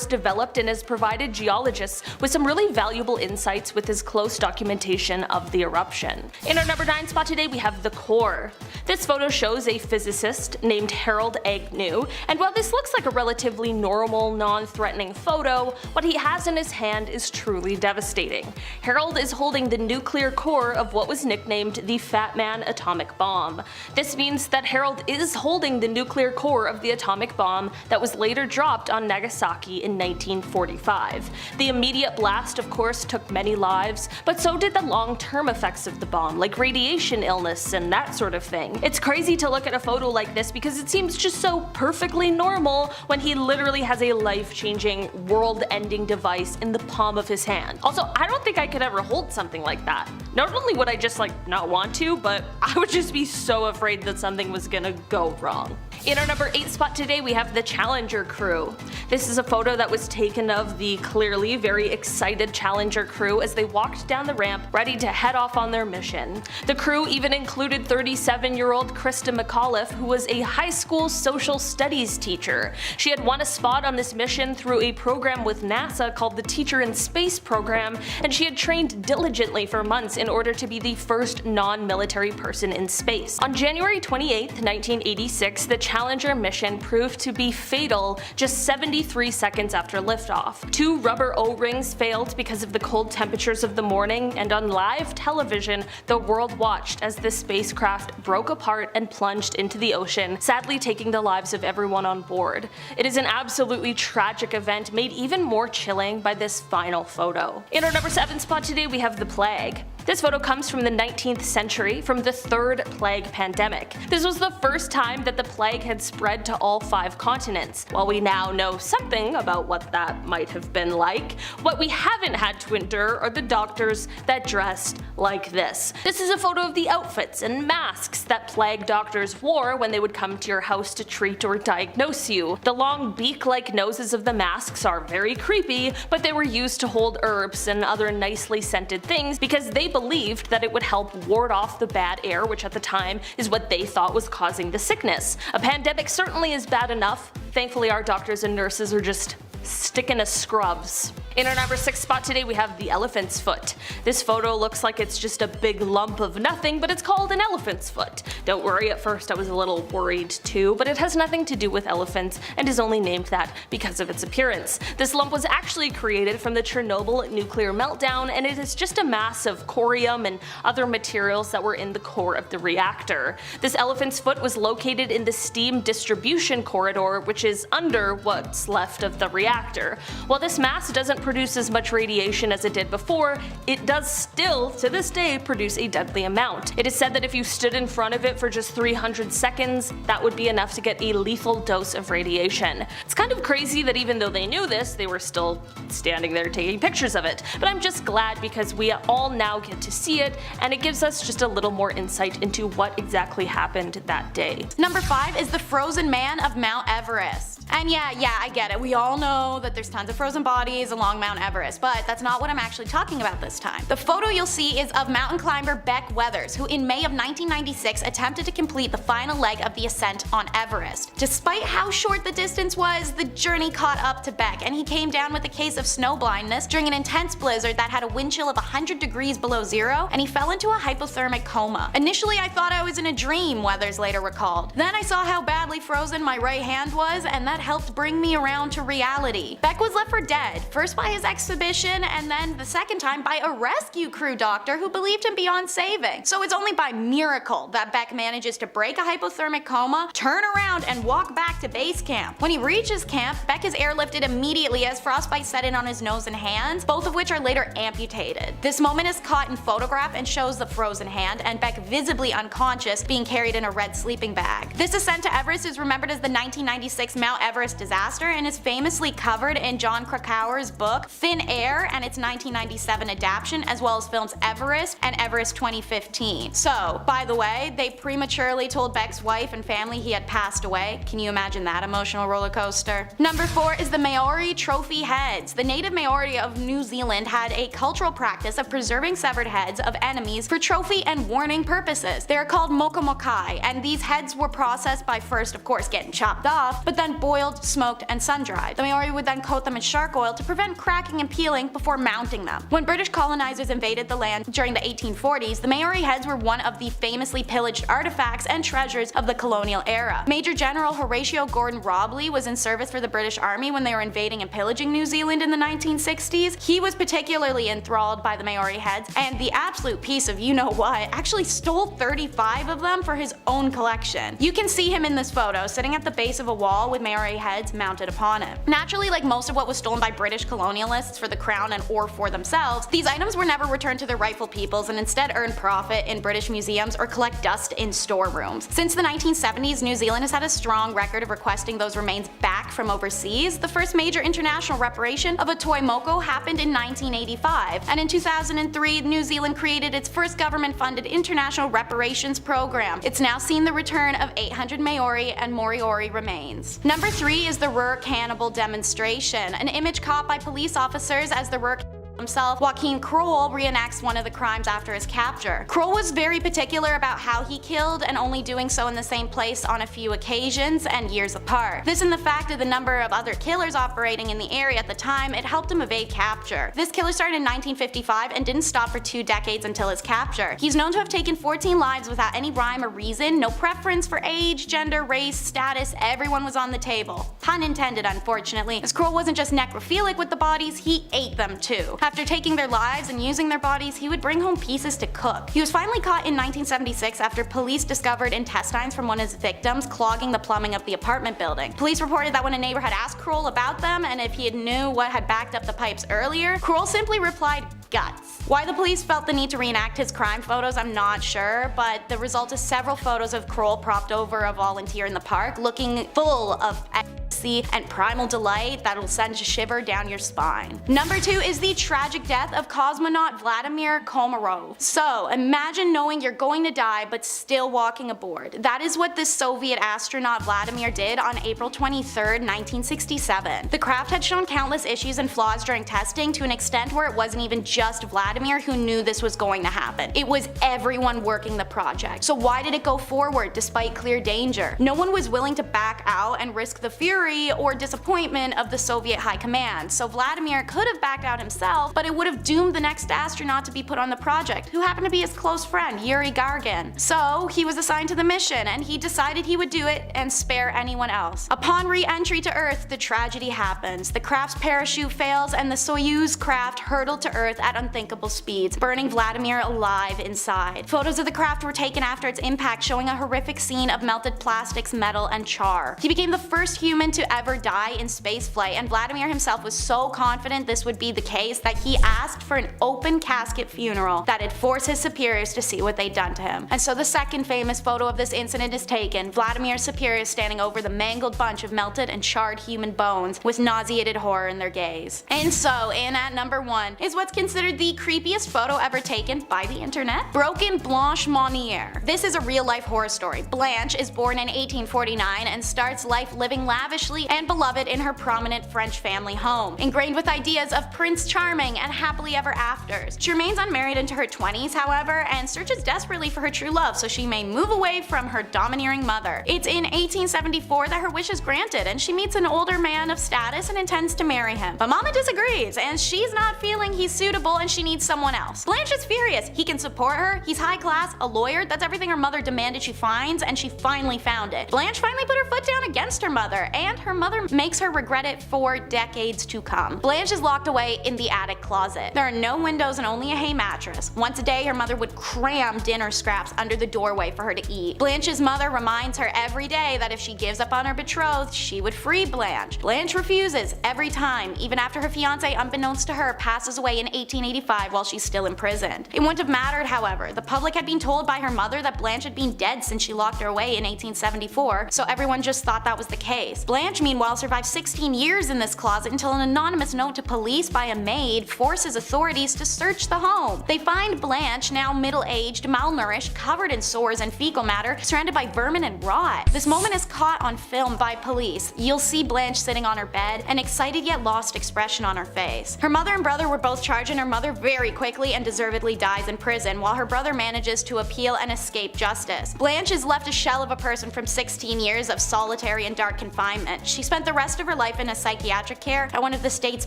developed and has provided geologists with some really valuable insights with his close documentation of the eruption. In our number 9 spot today, we have the core. This photo shows a physicist named Harold Agnew, and while this looks like a relatively normal, non-threatening photo, what he has in his hand is truly devastating. Harold is holding the nuclear core of what was nicknamed the Fat Man atomic bomb. This means that Harold is holding the nuclear core of the atomic bomb that was later dropped on Nagasaki in 1945. The immediate blast, of course, took many lives, but so did the long-term effects of the bomb, like radiation illness and that sort of thing. It's crazy to look at a photo like this because it seems just so perfectly normal when he literally has a life-changing, world-ending device in the palm of his hand. Also, I don't think I could ever hold something like that. Not only would I just not want to, but I would just be so afraid that something was gonna go wrong. In our number 8 spot today, we have the Challenger crew. This is a photo that was taken of the clearly very excited Challenger crew as they walked down the ramp ready to head off on their mission. The crew even included 37-year-old Krista McAuliffe, who was a high school social studies teacher. She had won a spot on this mission through a program with NASA called the Teacher in Space program, and she had trained diligently for months in order to be the first non-military person in space. On January 28, 1986, the Challenger mission proved to be fatal just 73 seconds after liftoff. 2 rubber O-rings failed because of the cold temperatures of the morning, and on live television, the world watched as the spacecraft broke apart and plunged into the ocean, sadly taking the lives of everyone on board. It is an absolutely tragic event made even more chilling by this final photo. In our number 7 spot today, we have the plague. This photo comes from the 19th century, from the 3rd plague pandemic. This was the first time that the plague had spread to all 5 continents. While we now know something about what that might have been like, what we haven't had to endure are the doctors that dressed like this. This is a photo of the outfits and masks that plague doctors wore when they would come to your house to treat or diagnose you. The long beak-like noses of the masks are very creepy, but they were used to hold herbs and other nicely scented things because they believed that it would help ward off the bad air, which at the time is what they thought was causing the sickness. A pandemic certainly is bad enough. Thankfully, our doctors and nurses are just sticking to scrubs. In our number 6 spot today we have the elephant's foot. This photo looks like it's just a big lump of nothing, but it's called an elephant's foot. Don't worry, at first I was a little worried too, but it has nothing to do with elephants and is only named that because of its appearance. This lump was actually created from the Chernobyl nuclear meltdown, and it is just a mass of corium and other materials that were in the core of the reactor. This elephant's foot was located in the steam distribution corridor, which is under what's left of the reactor. While this mass doesn't produce as much radiation as it did before, it does still, to this day, produce a deadly amount. It is said that if you stood in front of it for just 300 seconds, that would be enough to get a lethal dose of radiation. It's kind of crazy that even though they knew this, they were still standing there taking pictures of it. But I'm just glad because we all now get to see it, and it gives us just a little more insight into what exactly happened that day. Number 5 is the frozen man of Mount Everest. And yeah, I get it. We all know that there's tons of frozen bodies along Mount Everest, but that's not what I'm actually talking about this time. The photo you'll see is of mountain climber Beck Weathers, who in May of 1996 attempted to complete the final leg of the ascent on Everest. Despite how short the distance was, the journey caught up to Beck, and he came down with a case of snow blindness during an intense blizzard that had a wind chill of 100 degrees below zero, and he fell into a hypothermic coma. Initially, I thought I was in a dream, Weathers later recalled. Then I saw how badly frozen my right hand was, and that helped bring me around to reality. Beck was left for dead, first by his exhibition, and then the second time by a rescue crew doctor who believed him beyond saving. So it's only by miracle that Beck manages to break a hypothermic coma, turn around, and walk back to base camp. When he reaches camp, Beck is airlifted immediately as frostbite set in on his nose and hands, both of which are later amputated. This moment is caught in photograph and shows the frozen hand, and Beck visibly unconscious, being carried in a red sleeping bag. This ascent to Everest is remembered as the 1996 Mount Everest disaster and is famously covered in John Krakauer's book Thin Air and its 1997 adaptation, as well as films Everest and Everest 2015. So, by the way, they prematurely told Beck's wife and family he had passed away. Can you imagine that emotional roller coaster? Number 4 is the Maori trophy heads. The native Maori of New Zealand had a cultural practice of preserving severed heads of enemies for trophy and warning purposes. They are called mokomokai, and these heads were processed by first, of course, getting chopped off, but then boiled, smoked, and sun-dried. The Maori would then coat them in shark oil to prevent cracking and peeling before mounting them. When British colonizers invaded the land during the 1840s, the Maori heads were one of the famously pillaged artifacts and treasures of the colonial era. Major General Horatio Gordon-Robley was in service for the British Army when they were invading and pillaging New Zealand in the 1960s. He was particularly enthralled by the Maori heads, and the absolute piece of you-know-what actually stole 35 of them for his own collection. You can see him in this photo, sitting at the base of a wall with Maori heads mounted upon it. Naturally, like most of what was stolen by British colonialists for the crown and or for themselves, these items were never returned to their rightful peoples and instead earned profit in British museums or collect dust in storerooms. Since the 1970s, New Zealand has had a strong record of requesting those remains back from overseas. The first major international reparation of a toy moko happened in 1985, and in 2003, New Zealand created its first government-funded international reparations program. It's now seen the return of 800 Maori and Moriori remains. Number 3 is the Raura Cannibal demonstration, an image caught by police officers as the Raura himself, Joaquin Kroll, reenacts one of the crimes after his capture. Kroll was very particular about how he killed, and only doing so in the same place on a few occasions and years apart. This and the fact of the number of other killers operating in the area at the time, it helped him evade capture. This killer started in 1955 and didn't stop for 2 decades until his capture. He's known to have taken 14 lives without any rhyme or reason, no preference for age, gender, race, status, everyone was on the table. Pun intended, unfortunately, as Kroll wasn't just necrophilic with the bodies, he ate them too. After taking their lives and using their bodies, he would bring home pieces to cook. He was finally caught in 1976 after police discovered intestines from one of his victims clogging the plumbing of the apartment building. Police reported that when a neighbor had asked Kroll about them and if he knew what had backed up the pipes earlier, Kroll simply replied, guts. Why the police felt the need to reenact his crime photos, I'm not sure, but the result is several photos of Kroll propped over a volunteer in the park, looking full of ecstasy and primal delight that'll send a shiver down your spine. Number 2 is the tragic death of cosmonaut Vladimir Komarov. So, imagine knowing you're going to die but still walking aboard. That is what this Soviet astronaut Vladimir did on April 23, 1967. The craft had shown countless issues and flaws during testing, to an extent where it wasn't even just Vladimir who knew this was going to happen. It was everyone working the project. So why did it go forward despite clear danger? No one was willing to back out and risk the fury fury or disappointment of the Soviet high command. So Vladimir could have backed out himself, but it would have doomed the next astronaut to be put on the project, who happened to be his close friend, Yuri Gagarin. So he was assigned to the mission, and he decided he would do it and spare anyone else. Upon re-entry to Earth, the tragedy happens. The craft's parachute fails, and the Soyuz craft hurtled to Earth at unthinkable speeds, burning Vladimir alive inside. Photos of the craft were taken after its impact, showing a horrific scene of melted plastics, metal, and char. He became the first human to ever die in spaceflight, and Vladimir himself was so confident this would be the case that he asked for an open casket funeral that'd force his superiors to see what they'd done to him. And so the second famous photo of this incident is taken, Vladimir's superiors standing over the mangled bunch of melted and charred human bones with nauseated horror in their gaze. And so, in at number 1 is what's considered the creepiest photo ever taken by the internet. Broken Blanche Monier. This is a real-life horror story. Blanche is born in 1849 and starts life living lavishly and beloved in her prominent French family home, ingrained with ideas of Prince Charming and happily ever afters. She remains unmarried into her 20s, however, and searches desperately for her true love so she may move away from her domineering mother. It's in 1874 that her wish is granted, and she meets an older man of status and intends to marry him. But Mama disagrees, and she's not feeling he's suitable and she needs someone else. Blanche is furious. He can support her, he's high class, a lawyer, that's everything her mother demanded she finds, and she finally found it. Blanche finally put her foot down against her mother, and her mother makes her regret it for decades to come. Blanche is locked away in the attic closet. There are no windows and only a hay mattress. Once a day, her mother would cram dinner scraps under the doorway for her to eat. Blanche's mother reminds her every day that if she gives up on her betrothed, she would free Blanche. Blanche refuses every time, even after her fiance, unbeknownst to her, passes away in 1885 while she's still imprisoned. It wouldn't have mattered, however. The public had been told by her mother that Blanche had been dead since she locked her away in 1874, so everyone just thought that was the case. Blanche, meanwhile, survived 16 years in this closet until an anonymous note to police by a maid forces authorities to search the home. They find Blanche, now middle-aged, malnourished, covered in sores and fecal matter, surrounded by vermin and rot. This moment is caught on film by police. You'll see Blanche sitting on her bed, an excited yet lost expression on her face. Her mother and brother were both charged, and her mother very quickly and deservedly dies in prison, while her brother manages to appeal and escape justice. Blanche is left a shell of a person from 16 years of solitary and dark confinement. She spent the rest of her life in a psychiatric care at one of the state's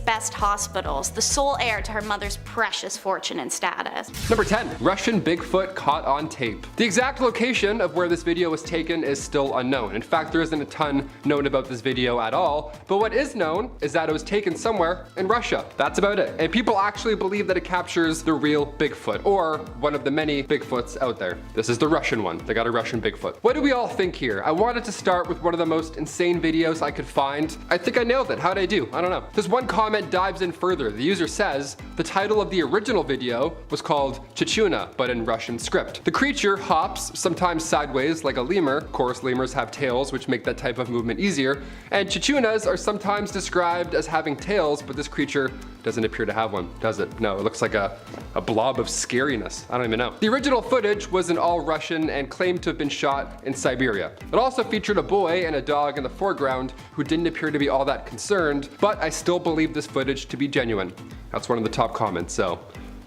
best hospitals, the sole heir to her mother's precious fortune and status. Number 10. Russian Bigfoot caught on tape. The exact location of where this video was taken is still unknown. In fact, there isn't a ton known about this video at all, but what is known is that it was taken somewhere in Russia. That's about it. And people actually believe that it captures the real Bigfoot, or one of the many Bigfoots out there. This is the Russian one. They got a Russian Bigfoot. What do we all think here? I wanted to start with one of the most insane videos I could find. I think I nailed it. How'd I do? I don't know. This one comment dives in further. The user says the title of the original video was called Chichuna, but in Russian script. The creature hops, sometimes sideways like a lemur. Of course, lemurs have tails, which make that type of movement easier. And chichunas are sometimes described as having tails, but this creature doesn't appear to have one, does it? No, it looks like a blob of scariness. I don't even know. The original footage was in all Russian and claimed to have been shot in Siberia. It also featured a boy and a dog in the foreground who didn't appear to be all that concerned, but I still believe this footage to be genuine. That's one of the top comments, so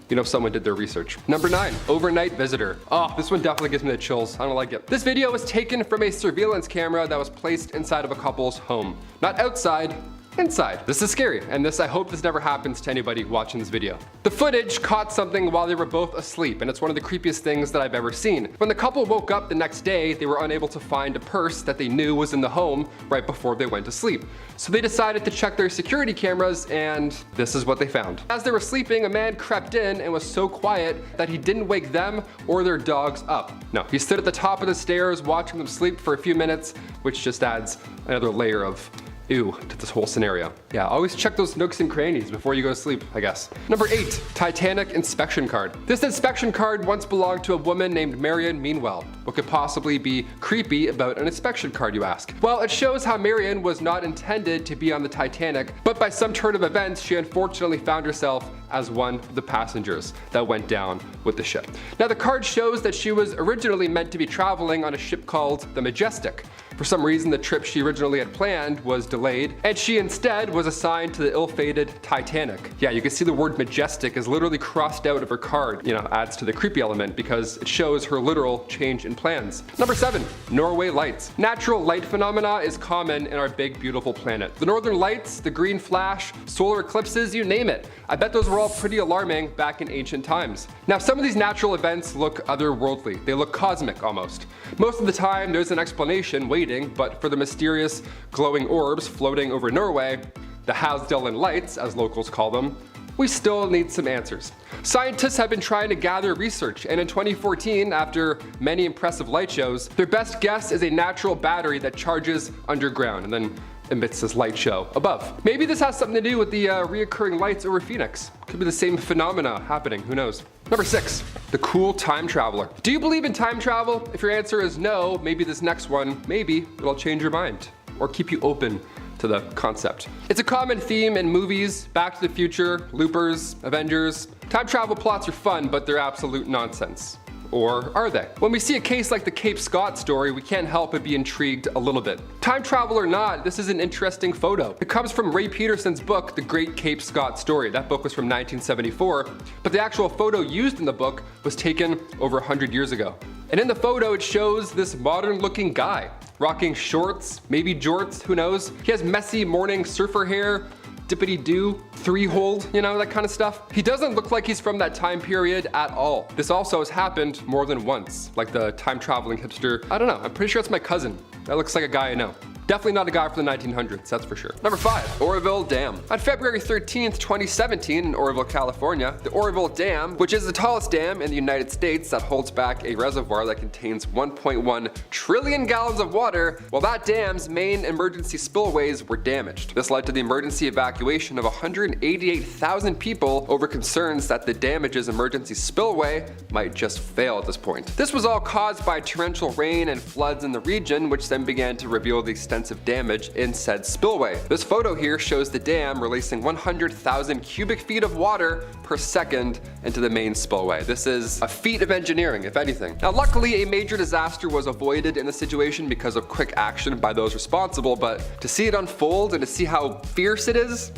you know someone did their research. Number 9, overnight visitor. Oh, this one definitely gives me the chills. I don't like it. This video was taken from a surveillance camera that was placed inside of a couple's home. Not outside, inside. This is scary, and I hope this never happens to anybody watching this video. The footage caught something while they were both asleep, and it's one of the creepiest things that I've ever seen. When the couple woke up the next day, they were unable to find a purse that they knew was in the home right before they went to sleep. So they decided to check their security cameras, and this is what they found. As they were sleeping, a man crept in and was so quiet that he didn't wake them or their dogs up. No, he stood at the top of the stairs watching them sleep for a few minutes, which just adds another layer of ew to this whole scenario. Yeah, always check those nooks and crannies before you go to sleep, I guess. Number 8, Titanic inspection card. This inspection card once belonged to a woman named Marion Meanwell. What could possibly be creepy about an inspection card, you ask? Well, it shows how Marion was not intended to be on the Titanic, but by some turn of events, she unfortunately found herself as one of the passengers that went down with the ship. Now, the card shows that she was originally meant to be traveling on a ship called the Majestic. For some reason, the trip she originally had planned was delayed, and she instead was assigned to the ill-fated Titanic. Yeah, you can see the word majestic is literally crossed out of her card. Adds to the creepy element because it shows her literal change in plans. Number 7, Norway lights. Natural light phenomena is common in our big, beautiful planet. The northern lights, the green flash, solar eclipses, you name it. I bet those were all pretty alarming back in ancient times. Now, some of these natural events look otherworldly. They look cosmic almost. Most of the time, there's an explanation waiting, but for the mysterious glowing orbs floating over Norway, the Havsdalen lights, as locals call them, we still need some answers. Scientists have been trying to gather research, and in 2014, after many impressive light shows, their best guess is a natural battery that charges underground and then emits this light show above. Maybe this has something to do with the reoccurring lights over Phoenix. Could be the same phenomena happening, who knows. Number 6, the cool time traveler. Do you believe in time travel? If your answer is no, maybe this next one, maybe it'll change your mind or keep you open to the concept. It's a common theme in movies, Back to the Future, Loopers, Avengers. Time travel plots are fun, but they're absolute nonsense. Or are they? When we see a case like the Cape Scott story, we can't help but be intrigued a little bit. Time travel or not, this is an interesting photo. It comes from Ray Peterson's book, The Great Cape Scott Story. That book was from 1974, but the actual photo used in the book was taken over 100 years ago. And in the photo, it shows this modern-looking guy, rocking shorts, maybe jorts, who knows? He has messy morning surfer hair, dippity-doo, three-hold, that kind of stuff. He doesn't look like he's from that time period at all. This also has happened more than once, like the time-traveling hipster. I don't know, I'm pretty sure it's my cousin. That looks like a guy I know. Definitely not a guy from the 1900s, that's for sure. Number 5, Oroville Dam. On February 13th, 2017 in Oroville, California, the Oroville Dam, which is the tallest dam in the United States that holds back a reservoir that contains 1.1 trillion gallons of water, well, that dam's main emergency spillways were damaged. This led to the emergency evacuation of 188,000 people over concerns that the damage's emergency spillway might just fail at this point. This was all caused by torrential rain and floods in the region, which then began to reveal the extensive damage in said spillway. This photo here shows the dam releasing 100,000 cubic feet of water per second into the main spillway. This is a feat of engineering, if anything. Now, luckily, a major disaster was avoided in the situation because of quick action by those responsible, but to see it unfold and to see how fierce it is,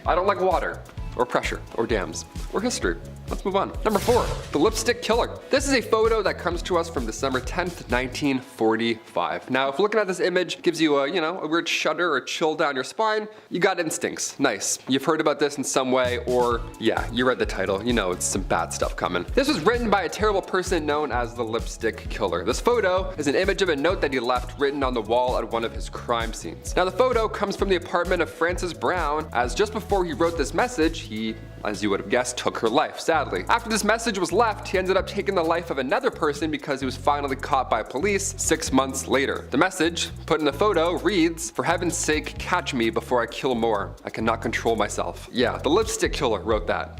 I don't like water, or pressure, or dams, or history. Let's move on. Number 4, the lipstick killer. This is a photo that comes to us from December 10th, 1945. Now, if looking at this image gives you a weird shudder or chill down your spine, you got instincts. Nice. You've heard about this in some way, or yeah, you read the title. You know it's some bad stuff coming. This was written by a terrible person known as the lipstick killer. This photo is an image of a note that he left written on the wall at one of his crime scenes. Now, the photo comes from the apartment of Frances Brown, as just before he wrote this message, he, as you would have guessed, took her life, sadly. After this message was left, he ended up taking the life of another person because he was finally caught by police 6 months later. The message, put in the photo, reads, "For heaven's sake, catch me before I kill more. I cannot control myself." Yeah, the lipstick killer wrote that.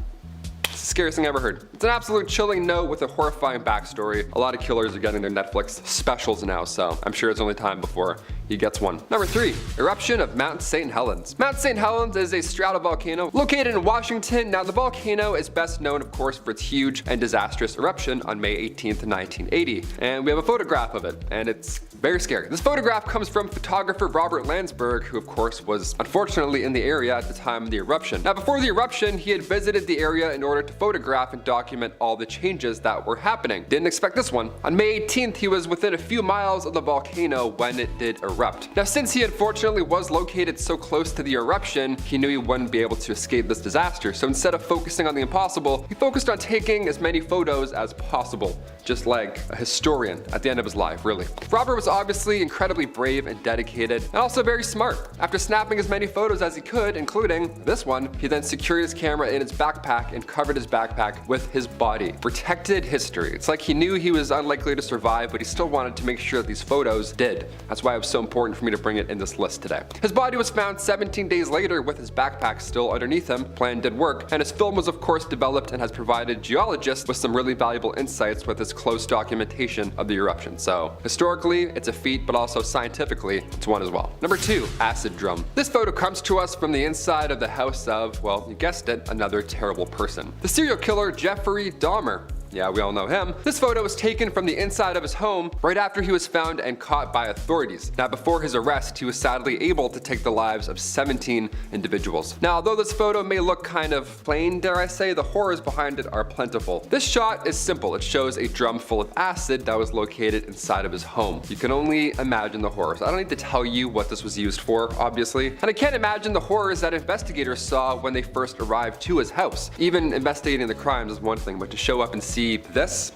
It's the scariest thing I ever heard. It's an absolute chilling note with a horrifying backstory. A lot of killers are getting their Netflix specials now, so I'm sure it's only time before he gets one. Number 3, eruption of Mount Saint Helens. Mount Saint Helens is a stratovolcano located in Washington. Now, the volcano is best known, of course, for its huge and disastrous eruption on May 18th, 1980. And we have a photograph of it, and it's very scary. This photograph comes from photographer Robert Landsberg, who of course was unfortunately in the area at the time of the eruption. Now, before the eruption, he had visited the area in order to photograph and document all the changes that were happening. Didn't expect this one. On May 18th, he was within a few miles of the volcano when it did erupt. Now, since he unfortunately was located so close to the eruption, he knew he wouldn't be able to escape this disaster. So instead of focusing on the impossible, he focused on taking as many photos as possible. Just like a historian at the end of his life, really. Robert was obviously incredibly brave and dedicated, and also very smart. After snapping as many photos as he could, including this one, he then secured his camera in his backpack and covered his backpack with his body. Protected history. It's like he knew he was unlikely to survive, but he still wanted to make sure that these photos did. That's why it was so important for me to bring it in this list today. His body was found 17 days later with his backpack still underneath him. Plan did work, and his film was of course developed and has provided geologists with some really valuable insights with his close documentation of the eruption. So historically, it's a feat, but also scientifically, it's one as well. Number 2, acid drum. This photo comes to us from the inside of the house of, well, you guessed it, another terrible person. The serial killer Jeffrey Dahmer. Yeah, we all know him. This photo was taken from the inside of his home right after he was found and caught by authorities. Now, before his arrest, he was sadly able to take the lives of 17 individuals. Now, although this photo may look kind of plain, dare I say, the horrors behind it are plentiful. This shot is simple. It shows a drum full of acid that was located inside of his home. You can only imagine the horrors. I don't need to tell you what this was used for, obviously. And I can't imagine the horrors that investigators saw when they first arrived to his house. Even investigating the crimes is one thing, but to show up and see this,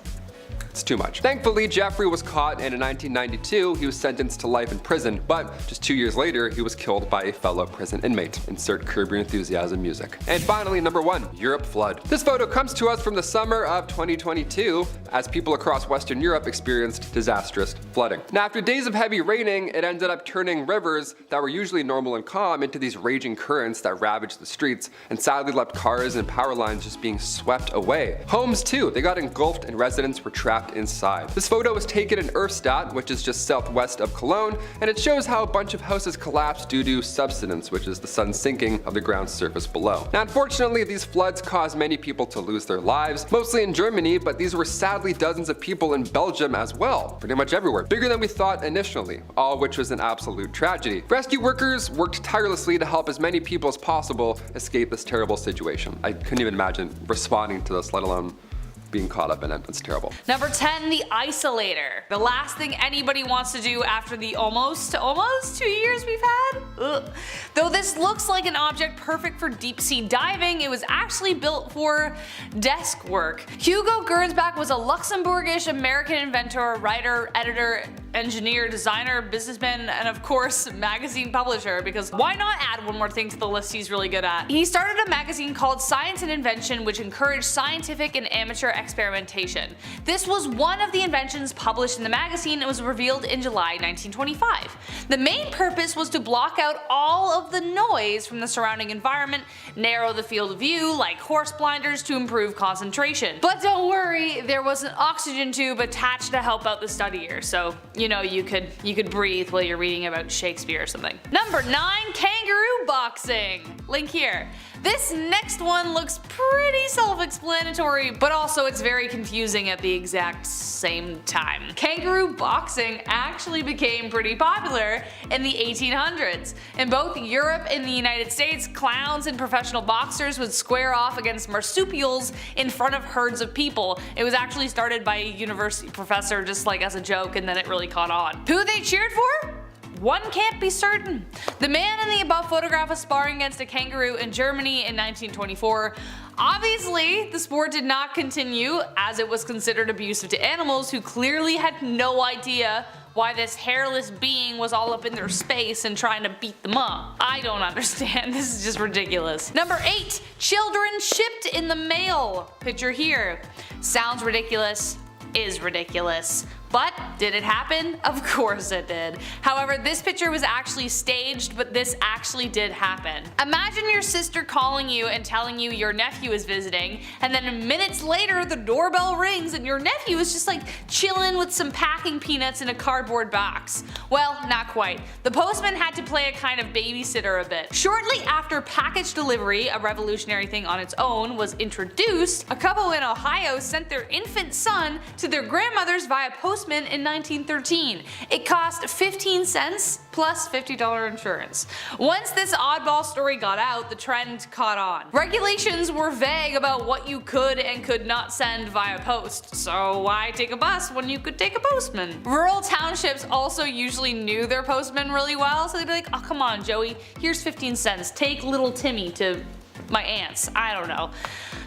it's too much. Thankfully, Jeffrey was caught, and in 1992, he was sentenced to life in prison, but just 2 years later, he was killed by a fellow prison inmate. Insert Curb Your Enthusiasm music. And finally, number 1, Europe flood. This photo comes to us from the summer of 2022, as people across Western Europe experienced disastrous flooding. Now, after days of heavy raining, it ended up turning rivers that were usually normal and calm into these raging currents that ravaged the streets, and sadly left cars and power lines just being swept away. Homes too, they got engulfed and residents were trapped inside. This photo was taken in Erfstadt, which is just southwest of Cologne, and it shows how a bunch of houses collapsed due to subsidence, which is the sun sinking of the ground surface below. Now, unfortunately, these floods caused many people to lose their lives, mostly in Germany, but these were sadly dozens of people in Belgium as well, pretty much everywhere. Bigger than we thought initially, all which was an absolute tragedy. Rescue workers worked tirelessly to help as many people as possible escape this terrible situation. I couldn't even imagine responding to this, let alone being caught up in it. It's terrible. Number 10, the isolator. The last thing anybody wants to do after the almost 2 years we've had. Ugh. Though this looks like an object perfect for deep sea diving, it was actually built for desk work. Hugo Gernsback was a Luxembourgish American inventor, writer, editor, engineer, designer, businessman, and of course magazine publisher, because why not add one more thing to the list he's really good at. He started a magazine called Science and Invention, which encouraged scientific and amateur experimentation. This was one of the inventions published in the magazine and was revealed in July 1925. The main purpose was to block out all of the noise from the surrounding environment, narrow the field of view like horse blinders to improve concentration. But don't worry, there was an oxygen tube attached to help out the studier, so you know you could breathe while you're reading about Shakespeare or something. Number 9, kangaroo boxing. Link here. This next one looks pretty self-explanatory, but also it's very confusing at the exact same time. Kangaroo boxing actually became pretty popular in the 1800s. In both Europe and the United States, clowns and professional boxers would square off against marsupials in front of herds of people. It was actually started by a university professor just like as a joke, and then it really caught on. Who they cheered for? One can't be certain. The man in the above photograph was sparring against a kangaroo in Germany in 1924. Obviously, the sport did not continue as it was considered abusive to animals who clearly had no idea why this hairless being was all up in their space and trying to beat them up. I don't understand, this is just ridiculous. Number 8, children shipped in the mail. Picture here. Sounds ridiculous, is ridiculous. But did it happen? Of course it did. However, this picture was actually staged, but this actually did happen. Imagine your sister calling you and telling you your nephew is visiting, and then minutes later the doorbell rings and your nephew is just like chilling with some packing peanuts in a cardboard box. Well, not quite. The postman had to play a kind of babysitter a bit. Shortly after package delivery, a revolutionary thing on its own, was introduced, a couple in Ohio sent their infant son to their grandmother's via postman in 1913. It cost 15 cents plus $50 insurance. Once this oddball story got out, the trend caught on. Regulations were vague about what you could and could not send via post, so why take a bus when you could take a postman? Rural townships also usually knew their postmen really well, so they'd be like, oh come on Joey, here's 15 cents, take little Timmy to my aunt's, I don't know.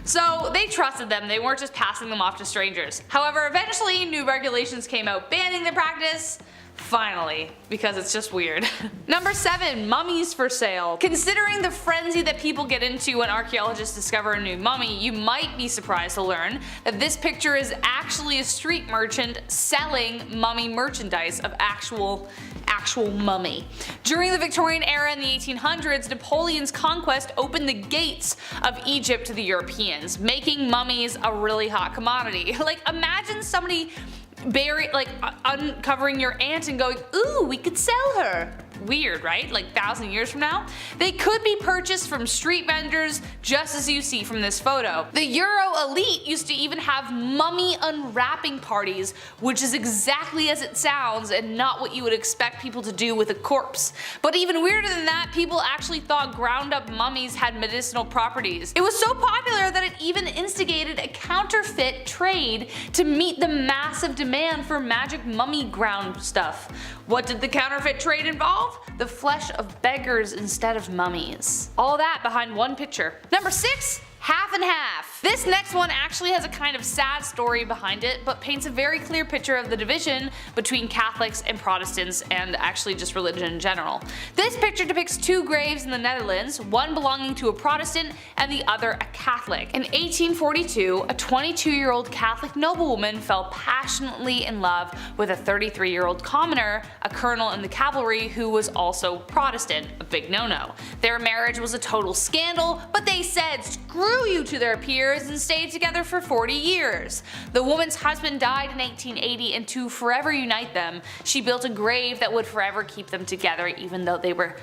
So they trusted them, they weren't just passing them off to strangers. However, eventually new regulations came out banning the practice. Finally, because it's just weird. Number 7, mummies for sale. Considering the frenzy that people get into when archaeologists discover a new mummy, you might be surprised to learn that this picture is actually a street merchant selling mummy merchandise of actual mummy. During the Victorian era in the 1800s, Napoleon's conquest opened the gates of Egypt to the Europeans, making mummies a really hot commodity. Like imagine somebody uncovering your aunt and going, ooh, we could sell her. Weird, right? Like 1,000 years from now? They could be purchased from street vendors, just as you see from this photo. The Euro Elite used to even have mummy unwrapping parties, which is exactly as it sounds and not what you would expect people to do with a corpse. But even weirder than that, people actually thought ground up mummies had medicinal properties. It was so popular that it even instigated a counterfeit trade to meet the massive demand for magic mummy ground stuff. What did the counterfeit trade involve? The flesh of beggars instead of mummies. All that behind one picture. Number 6. Half and half. This next one actually has a kind of sad story behind it, but paints a very clear picture of the division between Catholics and Protestants, and actually just religion in general. This picture depicts 2 graves in the Netherlands, one belonging to a Protestant and the other a Catholic. In 1842, a 22-year-old Catholic noblewoman fell passionately in love with a 33-year-old commoner, a colonel in the cavalry who was also Protestant, a big no-no. Their marriage was a total scandal, but they said screw you to their peers and stayed together for 40 years. The woman's husband died in 1880, and to forever unite them, she built a grave that would forever keep them together even though they were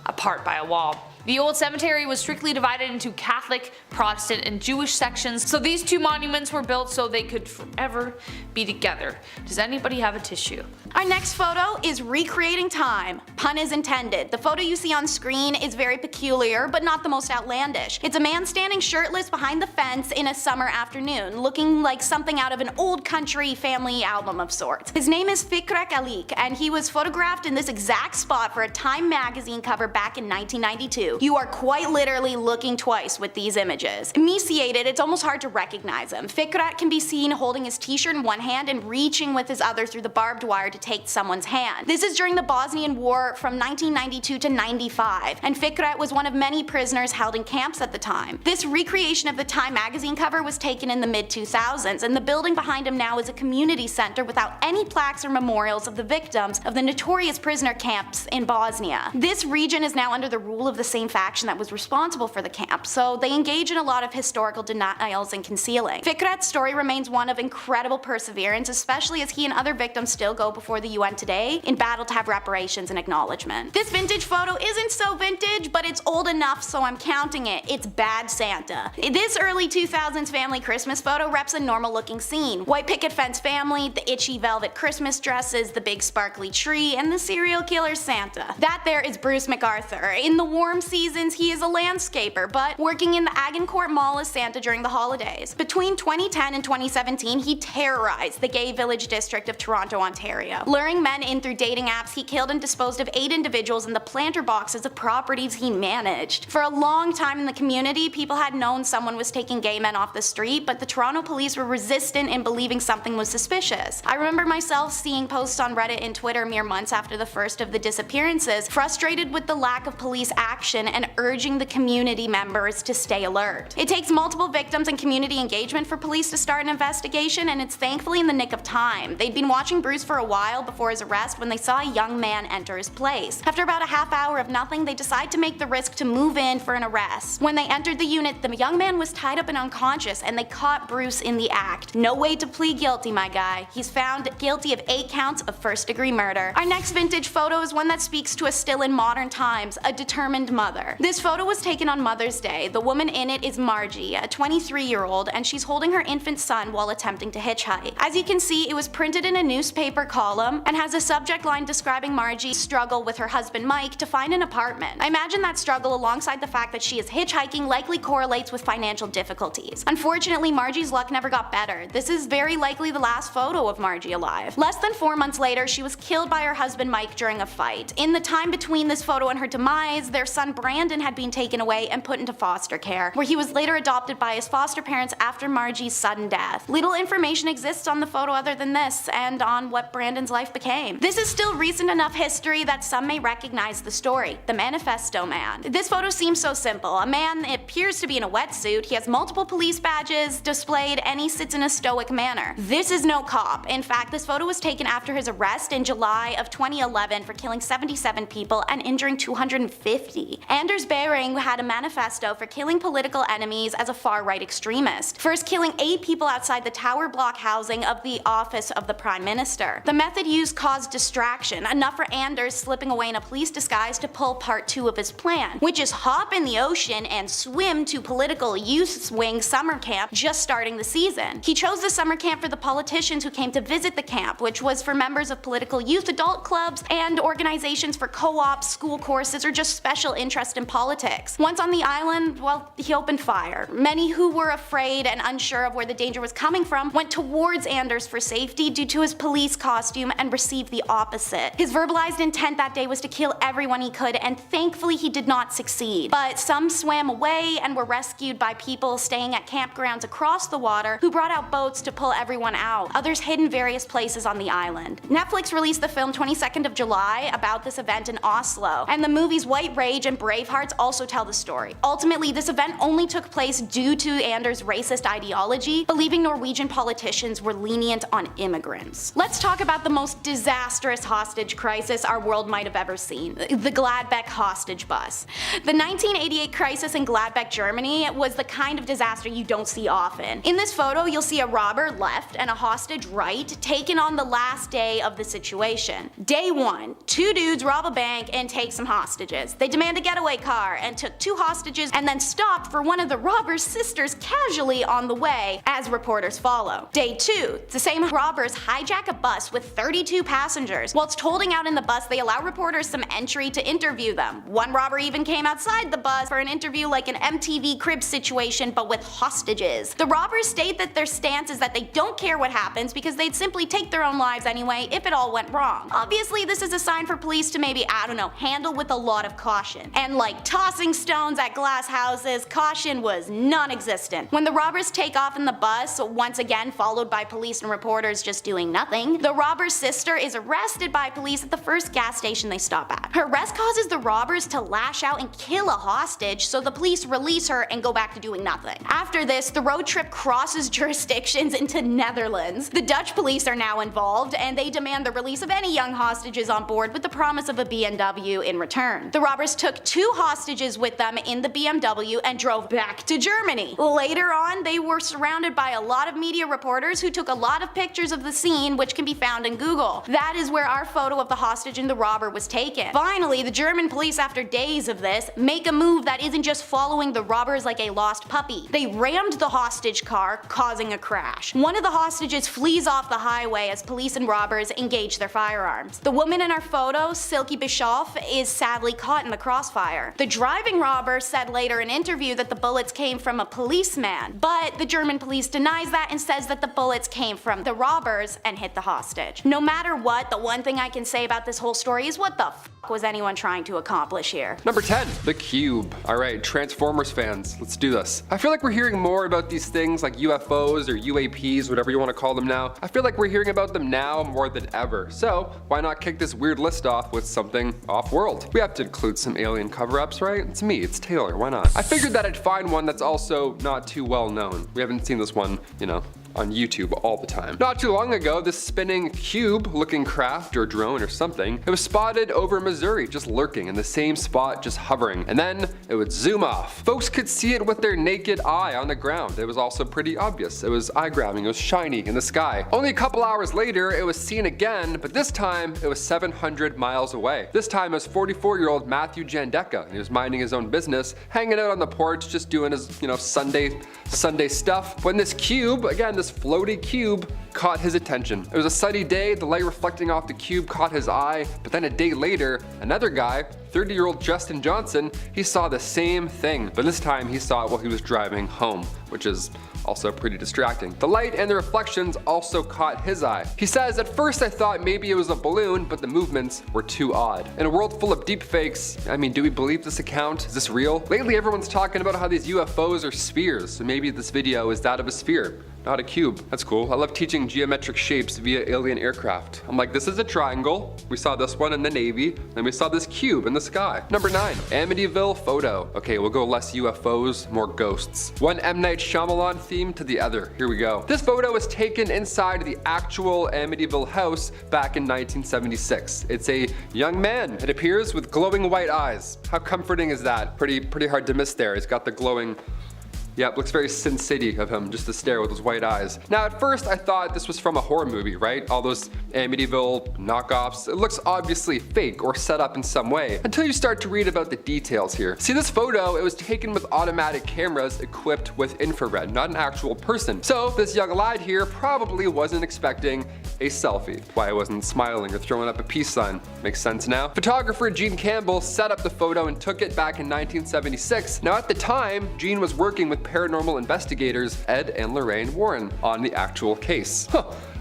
apart by a wall. The old cemetery was strictly divided into Catholic, Protestant, and Jewish sections, so these 2 monuments were built so they could forever be together. Does anybody have a tissue? Our next photo is recreating time. Pun is intended. The photo you see on screen is very peculiar, but not the most outlandish. It's a man standing shirtless behind the fence in a summer afternoon, looking like something out of an old country family album of sorts. His name is Fikret Alik, and he was photographed in this exact spot for a Time magazine cover back in 1992. You are quite literally looking twice with these images. Emaciated, it's almost hard to recognize him. Fikret can be seen holding his t-shirt in one hand and reaching with his other through the barbed wire to take someone's hand. This is during the Bosnian War from 1992 to 95, and Fikret was one of many prisoners held in camps at the time. This recreation of the Time magazine cover was taken in the mid-2000s, and the building behind him now is a community center without any plaques or memorials of the victims of the notorious prisoner camps in Bosnia. This region is now under the rule of the same faction that was responsible for the camp, so they engage in a lot of historical denials and concealing. Fikret's story remains one of incredible perseverance, especially as he and other victims still go before the UN today in battle to have reparations and acknowledgement. This vintage photo isn't so vintage, but it's old enough so I'm counting it. It's Bad Santa. This early 2000s family Christmas photo reps a normal looking scene. White picket fence family, the itchy velvet Christmas dresses, the big sparkly tree, and the serial killer Santa. That there is Bruce MacArthur. In the warm seasons, he is a landscaper, but working in the Agincourt Mall as Santa during the holidays. Between 2010 and 2017, he terrorized the gay village district of Toronto, Ontario. Luring men in through dating apps, he killed and disposed of 8 individuals in the planter boxes of properties he managed. For a long time in the community, people had known someone was taking gay men off the street, but the Toronto police were resistant in believing something was suspicious. I remember myself seeing posts on Reddit and Twitter mere months after the first of the disappearances, frustrated with the lack of police action and urging the community members to stay alert. It takes multiple victims and community engagement for police to start an investigation, and it's thankfully in the nick of time. They'd been watching Bruce for a while before his arrest when they saw a young man enter his place. After about a half hour of nothing, they decide to make the risk to move in for an arrest. When they entered the unit, the young man was tied up and unconscious, and they caught Bruce in the act. No way to plead guilty, my guy. He's found guilty of 8 counts of first-degree murder. Our next vintage photo is one that speaks to us still in modern times, a determined mother. This photo was taken on Mother's Day. The woman in it is Margie, a 23-year-old, and she's holding her infant son while attempting to hitchhike. As you can see, it was printed in a newspaper column and has a subject line describing Margie's struggle with her husband Mike to find an apartment. I imagine that struggle, alongside the fact that she is hitchhiking, likely correlates with financial difficulties. Unfortunately, Margie's luck never got better. This is very likely the last photo of Margie alive. Less than 4 months later, she was killed by her husband Mike during a fight. In the time between this photo and her demise, their son Brandon had been taken away and put into foster care, where he was later adopted by his foster parents after Margie's sudden death. Little information exists on the photo other than this, and on what Brandon's life became. This is still recent enough history that some may recognize the story, the Manifesto Man. This photo seems so simple. A man appears to be in a wetsuit, he has multiple police badges displayed, and he sits in a stoic manner. This is no cop. In fact, this photo was taken after his arrest in July of 2011 for killing 77 people and injuring 250. Anders Bering had a manifesto for killing political enemies as a far-right extremist, first killing 8 people outside the tower block housing of the office of the Prime Minister. The method used caused distraction, enough for Anders slipping away in a police disguise to pull part 2 of his plan, which is hop in the ocean and swim to political youth wing summer camp just starting the season. He chose the summer camp for the politicians who came to visit the camp, which was for members of political youth adult clubs and organizations for co-ops, school courses, or just special interest in politics. Once on the island, well, he opened fire. Many who were afraid and unsure of where the danger was coming from went towards Anders for safety due to his police costume and received the opposite. His verbalized intent that day was to kill everyone he could, and thankfully he did not succeed. But some swam away and were rescued by people staying at campgrounds across the water who brought out boats to pull everyone out. Others hid in various places on the island. Netflix released the film 22nd of July about this event in Oslo, and the movies White Rage and Bravehearts also tell the story. Ultimately, this event only took place due to Anders' racist ideology, believing Norwegian politicians were lenient on immigrants. Let's talk about the most disastrous hostage crisis our world might have ever seen, the Gladbeck Hostage Bus. The 1988 crisis in Gladbeck, Germany was the kind of disaster you don't see often. In this photo, you'll see a robber left and a hostage right, taken on the last day of the situation. Day 1, 2 dudes rob a bank and take some hostages. They demand a getaway car and took 2 hostages and then stopped for one of the robber's sisters casually on the way, as reporters follow. Day 2, the same robbers hijack a bus with 32 passengers. Whilst holding out in the bus, they allow reporters some entry to interview them. One robber even came outside the bus for an interview like an MTV Cribs situation, but with hostages. The robbers state that their stance is that they don't care what happens because they'd simply take their own lives anyway if it all went wrong. Obviously, this is a sign for police to maybe, I don't know, handle with a lot of caution. And like tossing stones at glass houses, caution was non-existent. When the robbers take off in the bus, once again followed by police and reporters just doing nothing, the robber's sister is arrested by police at the first gas station they stop at. Her arrest causes the robbers to lash out and kill a hostage, so the police release her and go back to doing nothing. After this, the road trip crosses jurisdictions into Netherlands. The Dutch police are now involved, and they demand the release of any young hostages on board with the promise of a BMW in return. The robbers took 2 hostages with them in the BMW and drove back to Germany. Later on, they were surrounded by a lot of media reporters who took a lot of pictures of the scene, which can be found in Google. That is where our photo of the hostage and the robber was taken. Finally, the German police, after days of this, make a move that isn't just following the robbers like a lost puppy. They rammed the hostage car, causing a crash. One of the hostages flees off the highway as police and robbers engage their firearms. The woman in our photo, Silke Bischoff, is sadly caught in the crossfire. The driving robber said later in an interview that the bullets came from a policeman, but the German police denies that and says that the bullets came from the robbers and hit the hostage. No matter what, the one thing I can say about this whole story is what the f was anyone trying to accomplish here? Number 10, the cube. Alright, Transformers fans, let's do this. I feel like we're hearing more about these things like UFOs or UAPs, whatever you want to call them now. I feel like we're hearing about them now more than ever. So why not kick this weird list off with something off-world? We have to include some alien cover-ups, right? It's me, it's Taylor, why not? I figured that I'd find one that's also not too well known. We haven't seen this one, you know, on YouTube all the time. Not too long ago, this spinning cube-looking craft or drone or something, it was spotted over Missouri, just lurking in the same spot, just hovering, and then it would zoom off. Folks could see it with their naked eye on the ground. It was also pretty obvious. It was eye-grabbing, it was shiny in the sky. Only a couple hours later, it was seen again, but this time it was 700 miles away. This time it was 44-year-old Matthew Jandeka, and he was minding his own business, hanging out on the porch, just doing his, you know, Sunday stuff, when this cube, again, this floaty cube, caught his attention. It was a sunny day, the light reflecting off the cube caught his eye, but then a day later, another guy, 30-year-old Justin Johnson, he saw the same thing, but this time he saw it while he was driving home, which is also pretty distracting. The light and the reflections also caught his eye. He says, "At first I thought maybe it was a balloon, but the movements were too odd." In a world full of deepfakes, I mean, do we believe this account? Is this real? Lately everyone's talking about how these UFOs are spheres, so maybe this video is that of a sphere. not a cube. That's cool. I love teaching geometric shapes via alien aircraft. I'm like, this is a triangle. We saw this one in the Navy. Then we saw this cube in the sky. Number 9, Amityville photo. Okay, we'll go less UFOs, more ghosts. One M. Night Shyamalan theme to the other. Here we go. This photo was taken inside the actual Amityville house back in 1976. It's a young man, it appears, with glowing white eyes. How comforting is that? Pretty hard to miss there. He's got the glowing. Yep, looks very Sin City of him, just to stare with those white eyes. Now at first I thought this was from a horror movie, right? All those Amityville knockoffs. It looks obviously fake or set up in some way, until you start to read about the details here. See this photo, it was taken with automatic cameras equipped with infrared, not an actual person. So this young lad here probably wasn't expecting a selfie. Why he wasn't smiling or throwing up a peace sign. Makes sense now. Photographer Gene Campbell set up the photo and took it back in 1976. Now at the time, Gene was working with paranormal investigators Ed and Lorraine Warren on the actual case.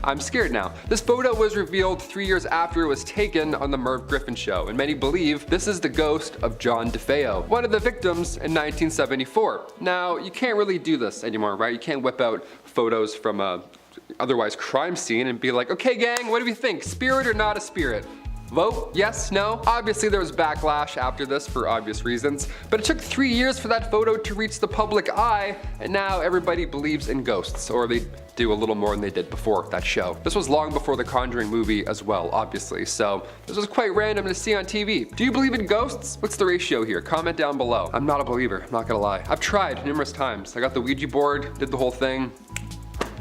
I'm scared now. This photo was revealed 3 years after it was taken on the Merv Griffin show, and many believe this is the ghost of John DeFeo, one of the victims in 1974. Now, you can't really do this anymore, right? You can't whip out photos from a otherwise crime scene and be like, okay gang, what do we think? Spirit or not a spirit? Vote? Yes? No? Obviously there was backlash after this for obvious reasons, but it took 3 years for that photo to reach the public eye, and now everybody believes in ghosts, or they do a little more than they did before that show. This was long before the Conjuring movie as well, obviously, so this was quite random to see on TV. Do you believe in ghosts? What's the ratio here? Comment down below. I'm not a believer, I'm not gonna lie. I've tried numerous times. I got the Ouija board, did the whole thing.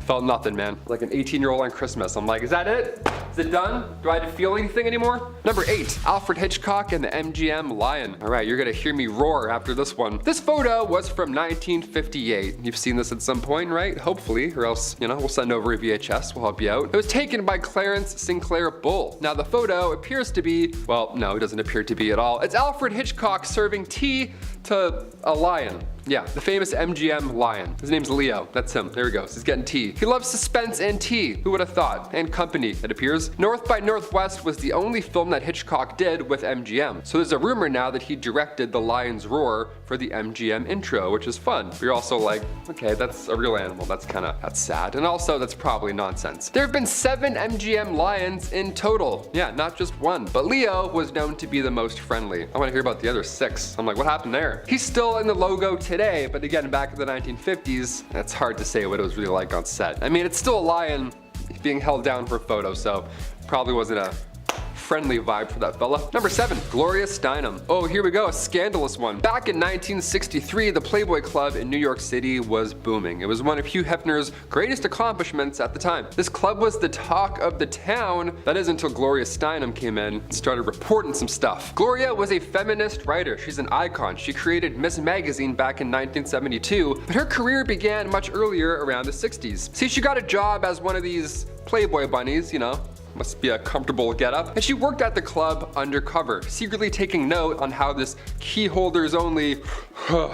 Felt nothing, man. Like an 18-year-old on Christmas. I'm like, is that it? Is it done? Do I have to feel anything anymore? Number 8, Alfred Hitchcock and the MGM Lion. All right, you're gonna hear me roar after this one. This photo was from 1958. You've seen this at some point, right? Hopefully, or else, you know, we'll send over a VHS, we'll help you out. It was taken by Clarence Sinclair Bull. Now the photo appears to be, well, no, it doesn't appear to be at all. It's Alfred Hitchcock serving tea to a lion. Yeah, the famous MGM lion. His name's Leo. That's him. There he goes. He's getting tea. He loves suspense and tea. Who would have thought? And company, it appears. North by Northwest was the only film that Hitchcock did with MGM. So there's a rumor now that he directed The Lion's Roar for the MGM intro, which is fun. But you're also like, okay, that's a real animal. That's sad. And also, that's probably nonsense. There have been 7 MGM lions in total. Yeah, not just one. But Leo was known to be the most friendly. I want to hear about the other 6. I'm like, what happened there? He's still in the logo today, but again, back in the 1950s, it's hard to say what it was really like on set. I mean, it's still a lion being held down for a photo, so probably wasn't a friendly vibe for that fella. Number 7, Gloria Steinem. Oh, here we go, a scandalous one. Back in 1963, the Playboy Club in New York City was booming. It was one of Hugh Hefner's greatest accomplishments at the time. This club was the talk of the town. That is until Gloria Steinem came in and started reporting some stuff. Gloria was a feminist writer. She's an icon. She created Miss Magazine back in 1972, but her career began much earlier, around the 60s. See, she got a job as one of these Playboy bunnies, you know, must be a comfortable getup. And she worked at the club undercover, secretly taking note on how this key holders only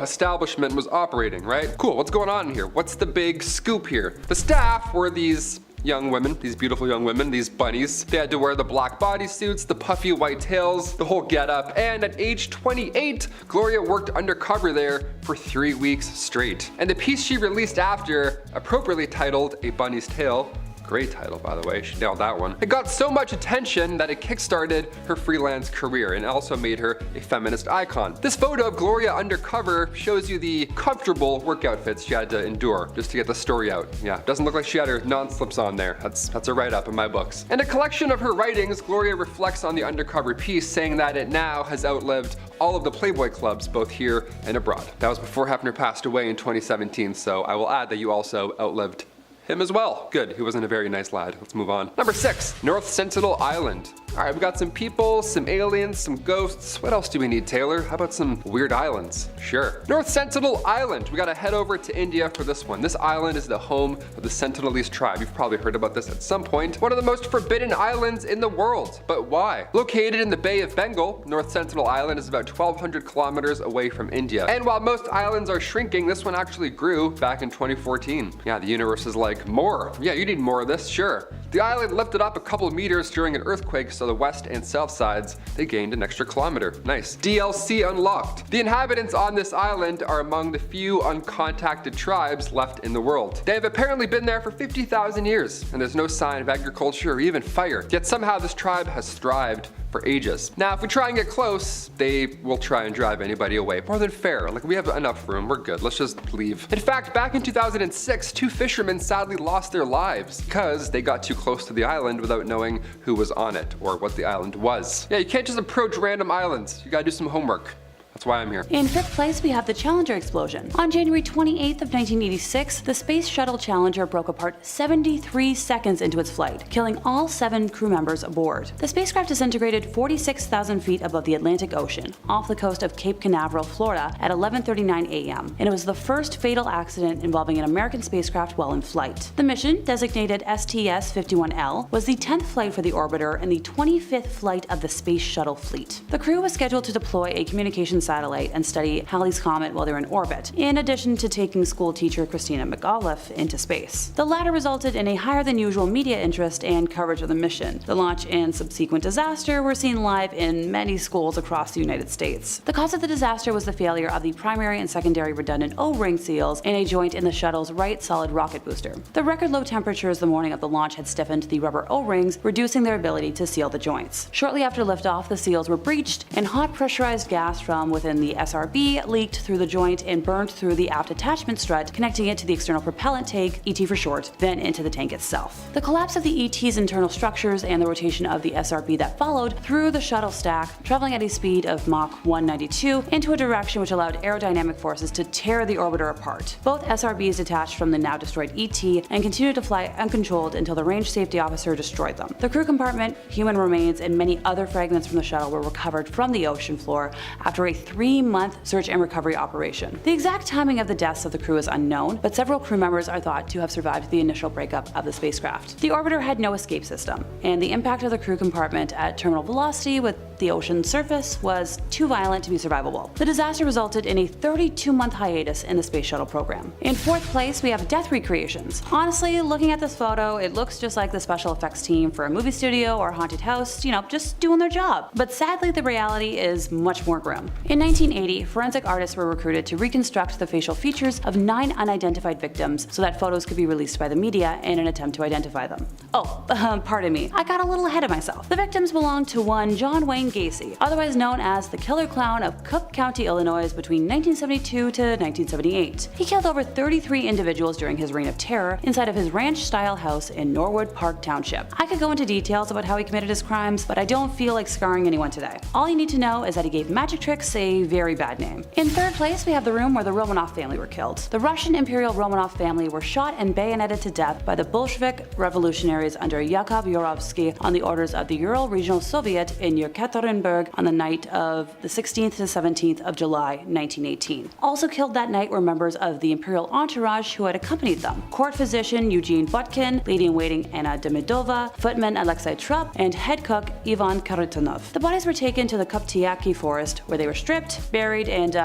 establishment was operating, right? Cool, what's going on here? What's the big scoop here? The staff were these young women, these beautiful young women, these bunnies. They had to wear the black bodysuits, the puffy white tails, the whole getup. And at age 28, Gloria worked undercover there for 3 weeks straight. And the piece she released after, appropriately titled A Bunny's Tale, great title, by the way, she nailed that one. It got so much attention that it kickstarted her freelance career and also made her a feminist icon. This photo of Gloria undercover shows you the comfortable work outfits she had to endure just to get the story out. Yeah, doesn't look like she had her non-slips on there. That's a write-up in my books. In a collection of her writings, Gloria reflects on the undercover piece, saying that it now has outlived all of the Playboy clubs, both here and abroad. That was before Hefner passed away in 2017, so I will add that you also outlived him as well. Good, he wasn't a very nice lad. Let's move on. Number 6, North Sentinel Island. All right, we got some people, some aliens, some ghosts. What else do we need, Taylor? How about some weird islands? Sure. North Sentinel Island. We gotta head over to India for this one. This island is the home of the Sentinelese tribe. You've probably heard about this at some point. One of the most forbidden islands in the world. But why? Located in the Bay of Bengal, North Sentinel Island is about 1,200 kilometers away from India. And while most islands are shrinking, this one actually grew back in 2014. Yeah, the universe is like, more. Yeah, you need more of this, sure. The island lifted up a couple meters during an earthquake so the west and south sides, they gained an extra kilometer. Nice. DLC unlocked. The inhabitants on this island are among the few uncontacted tribes left in the world. They have apparently been there for 50,000 years, and there's no sign of agriculture or even fire. Yet somehow this tribe has thrived for ages. Now, if we try and get close, they will try and drive anybody away. More than fair. Like, we have enough room. We're good. Let's just leave. In fact, back in 2006, 2 fishermen sadly lost their lives because they got too close to the island without knowing who was on it or what the island was. Yeah, you can't just approach random islands. You gotta do some homework. That's why I'm here. In 5th place, we have the Challenger explosion. On January 28th of 1986, the Space Shuttle Challenger broke apart 73 seconds into its flight, killing all 7 crew members aboard. The spacecraft disintegrated 46,000 feet above the Atlantic Ocean, off the coast of Cape Canaveral, Florida, at 11:39 a.m., and it was the first fatal accident involving an American spacecraft while in flight. The mission, designated STS-51L, was the 10th flight for the orbiter and the 25th flight of the Space Shuttle fleet. The crew was scheduled to deploy a communications satellite and study Halley's Comet while they were in orbit, in addition to taking school teacher Christina McAuliffe into space. The latter resulted in a higher than usual media interest and coverage of the mission. The launch and subsequent disaster were seen live in many schools across the United States. The cause of the disaster was the failure of the primary and secondary redundant O-ring seals in a joint in the shuttle's right solid rocket booster. The record low temperatures the morning of the launch had stiffened the rubber O-rings, reducing their ability to seal the joints. Shortly after liftoff, the seals were breached, and hot pressurized gas from within the SRB leaked through the joint and burned through the aft attachment strut, connecting it to the external propellant tank, ET for short, then into the tank itself. The collapse of the ET's internal structures and the rotation of the SRB that followed threw the shuttle stack, traveling at a speed of Mach 192, into a direction which allowed aerodynamic forces to tear the orbiter apart. Both SRBs detached from the now destroyed ET and continued to fly uncontrolled until the range safety officer destroyed them. The crew compartment, human remains, and many other fragments from the shuttle were recovered from the ocean floor after a 3-month search and recovery operation. The exact timing of the deaths of the crew is unknown, but several crew members are thought to have survived the initial breakup of the spacecraft. The orbiter had no escape system, and the impact of the crew compartment at terminal velocity with the ocean surface was too violent to be survivable. The disaster resulted in a 32-month hiatus in the space shuttle program. In 4th place, we have death recreations. Honestly, looking at this photo, it looks just like the special effects team for a movie studio or haunted house, just doing their job. But sadly, the reality is much more grim. In 1980, forensic artists were recruited to reconstruct the facial features of 9 unidentified victims so that photos could be released by the media in an attempt to identify them. Oh, pardon me, I got a little ahead of myself. The victims belonged to one John Wayne Gacy, otherwise known as the Killer Clown of Cook County, Illinois between 1972 to 1978. He killed over 33 individuals during his reign of terror inside of his ranch-style house in Norwood Park Township. I could go into details about how he committed his crimes, but I don't feel like scarring anyone today. All you need to know is that he gave magic tricks a very bad name. In 3rd place, we have the room where the Romanov family were killed. The Russian Imperial Romanov family were shot and bayoneted to death by the Bolshevik revolutionaries under Yakov Yurovsky on the orders of the Ural Regional Soviet in Yekaterinburg on the night of the 16th to 17th of July, 1918. Also killed that night were members of the Imperial entourage who had accompanied them: court physician Eugene Butkin, lady-in-waiting Anna Demidova, footman Alexei Trupp, and head cook Ivan Kharitonov. The bodies were taken to the Koptyaki forest, where they were stripped, buried, and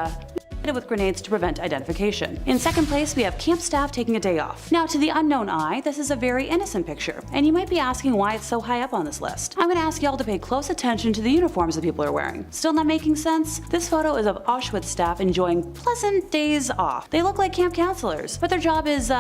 with grenades to prevent identification. In 2nd place, we have camp staff taking a day off. Now, to the unknown eye, this is a very innocent picture, and you might be asking why it's so high up on this list. I'm gonna ask y'all to pay close attention to the uniforms that people are wearing. Still not making sense? This photo is of Auschwitz staff enjoying pleasant days off. They look like camp counselors, but their job is,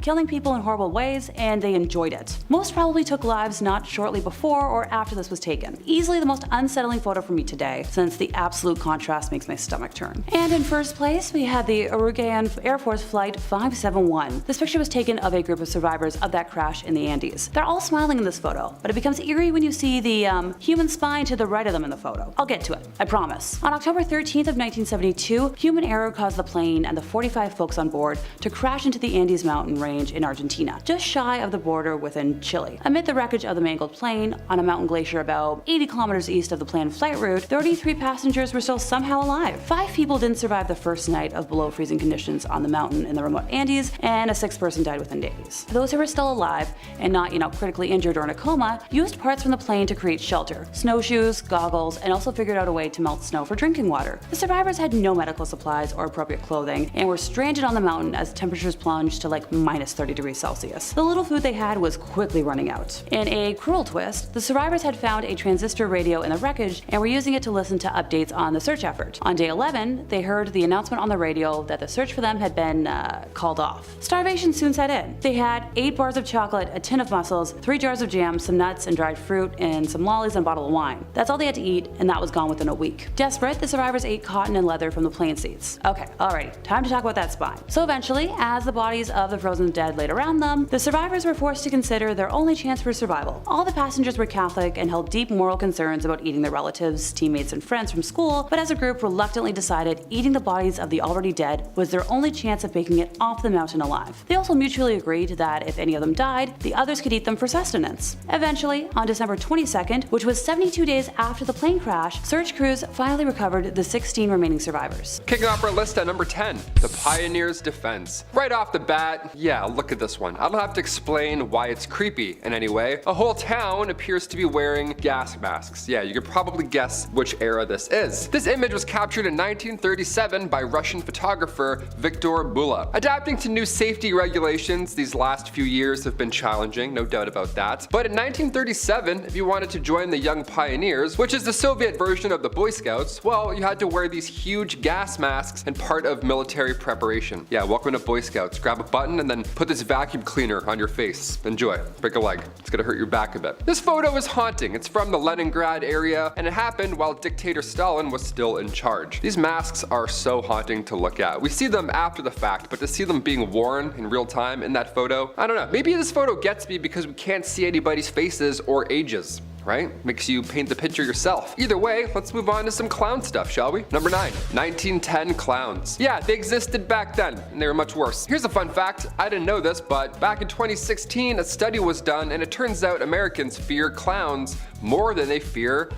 killing people in horrible ways, and they enjoyed it. Most probably took lives not shortly before or after this was taken. Easily the most unsettling photo for me today, since the absolute contrast makes my stomach turn. And in 1st place, we had the Uruguayan Air Force Flight 571. This picture was taken of a group of survivors of that crash in the Andes. They're all smiling in this photo, but it becomes eerie when you see the human spine to the right of them in the photo. I'll get to it, I promise. On October 13th of 1972, human error caused the plane and the 45 folks on board to crash into the Andes mountain range in Argentina, just shy of the border within Chile. Amid the wreckage of the mangled plane, on a mountain glacier about 80 kilometers east of the planned flight route, 33 passengers were still somehow alive. 5 people didn't survive survived the first night of below freezing conditions on the mountain in the remote Andes, and a sixth person died within days. Those who were still alive and not, critically injured or in a coma, used parts from the plane to create shelter, snowshoes, goggles, and also figured out a way to melt snow for drinking water. The survivors had no medical supplies or appropriate clothing and were stranded on the mountain as temperatures plunged to like minus 30 degrees Celsius. The little food they had was quickly running out. In a cruel twist, the survivors had found a transistor radio in the wreckage and were using it to listen to updates on the search effort. On day 11, they heard the announcement on the radio that the search for them had been called off. Starvation soon set in. They had 8 bars of chocolate, a tin of mussels, 3 jars of jam, some nuts and dried fruit, and some lollies and a bottle of wine. That's all they had to eat, and that was gone within a week. Desperate, the survivors ate cotton and leather from the plane seats. Okay, alrighty, time to talk about that spine. So eventually, as the bodies of the frozen dead laid around them, the survivors were forced to consider their only chance for survival. All the passengers were Catholic and held deep moral concerns about eating their relatives, teammates, and friends from school, but as a group reluctantly decided eating the bodies of the already dead was their only chance of making it off the mountain alive. They also mutually agreed that if any of them died, the others could eat them for sustenance. Eventually, on December 22nd, which was 72 days after the plane crash, search crews finally recovered the 16 remaining survivors. Kicking off our list at number 10, the Pioneers' Defense. Right off the bat, yeah, look at this one. I don't have to explain why it's creepy in any way. A whole town appears to be wearing gas masks. Yeah, you could probably guess which era this is. This image was captured in 1937 by Russian photographer Viktor Bula. Adapting to new safety regulations these last few years have been challenging, no doubt about that. But in 1937, if you wanted to join the Young Pioneers, which is the Soviet version of the Boy Scouts, well, you had to wear these huge gas masks and part of military preparation. Yeah, welcome to Boy Scouts. Grab a button and then put this vacuum cleaner on your face. Enjoy. Break a leg. It's gonna hurt your back a bit. This photo is haunting. It's from the Leningrad area, and it happened while dictator Stalin was still in charge. These masks are so haunting to look at. We see them after the fact, but to see them being worn in real time in that photo, I don't know. Maybe this photo gets me because we can't see anybody's faces or ages, right? Makes you paint the picture yourself. Either way, let's move on to some clown stuff, shall we? Number 9, 1910 clowns. Yeah, they existed back then, and they were much worse. Here's a fun fact, I didn't know this, but back in 2016, a study was done, and it turns out Americans fear clowns more than they fear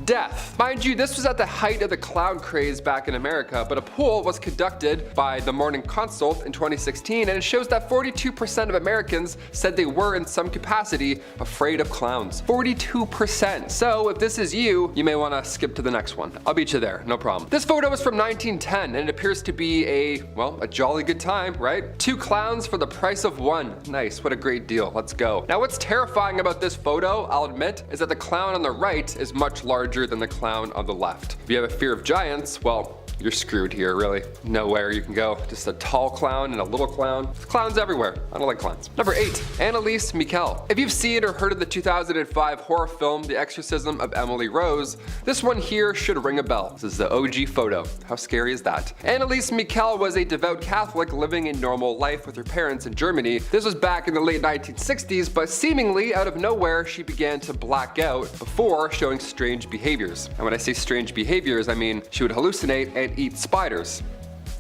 death. Mind you, this was at the height of the clown craze back in America, but a poll was conducted by the Morning Consult in 2016, and it shows that 42% of Americans said they were in some capacity afraid of clowns. 42%. So if this is you, you may want to skip to the next one. I'll beat you there, no problem. This photo is from 1910, and it appears to be a jolly good time, right? 2 clowns for the price of 1. Nice, what a great deal. Let's go. Now what's terrifying about this photo, I'll admit, is that the clown on the right is much larger than the clown on the left. If you have a fear of giants, well, you're screwed here, really. Nowhere you can go. Just a tall clown and a little clown. There's clowns everywhere. I don't like clowns. Number 8, Anneliese Michel. If you've seen or heard of the 2005 horror film, The Exorcism of Emily Rose, this one here should ring a bell. This is the OG photo. How scary is that? Anneliese Michel was a devout Catholic living a normal life with her parents in Germany. This was back in the late 1960s, but seemingly out of nowhere, she began to black out before showing strange behaviors. And when I say strange behaviors, I mean she would hallucinate and eat spiders.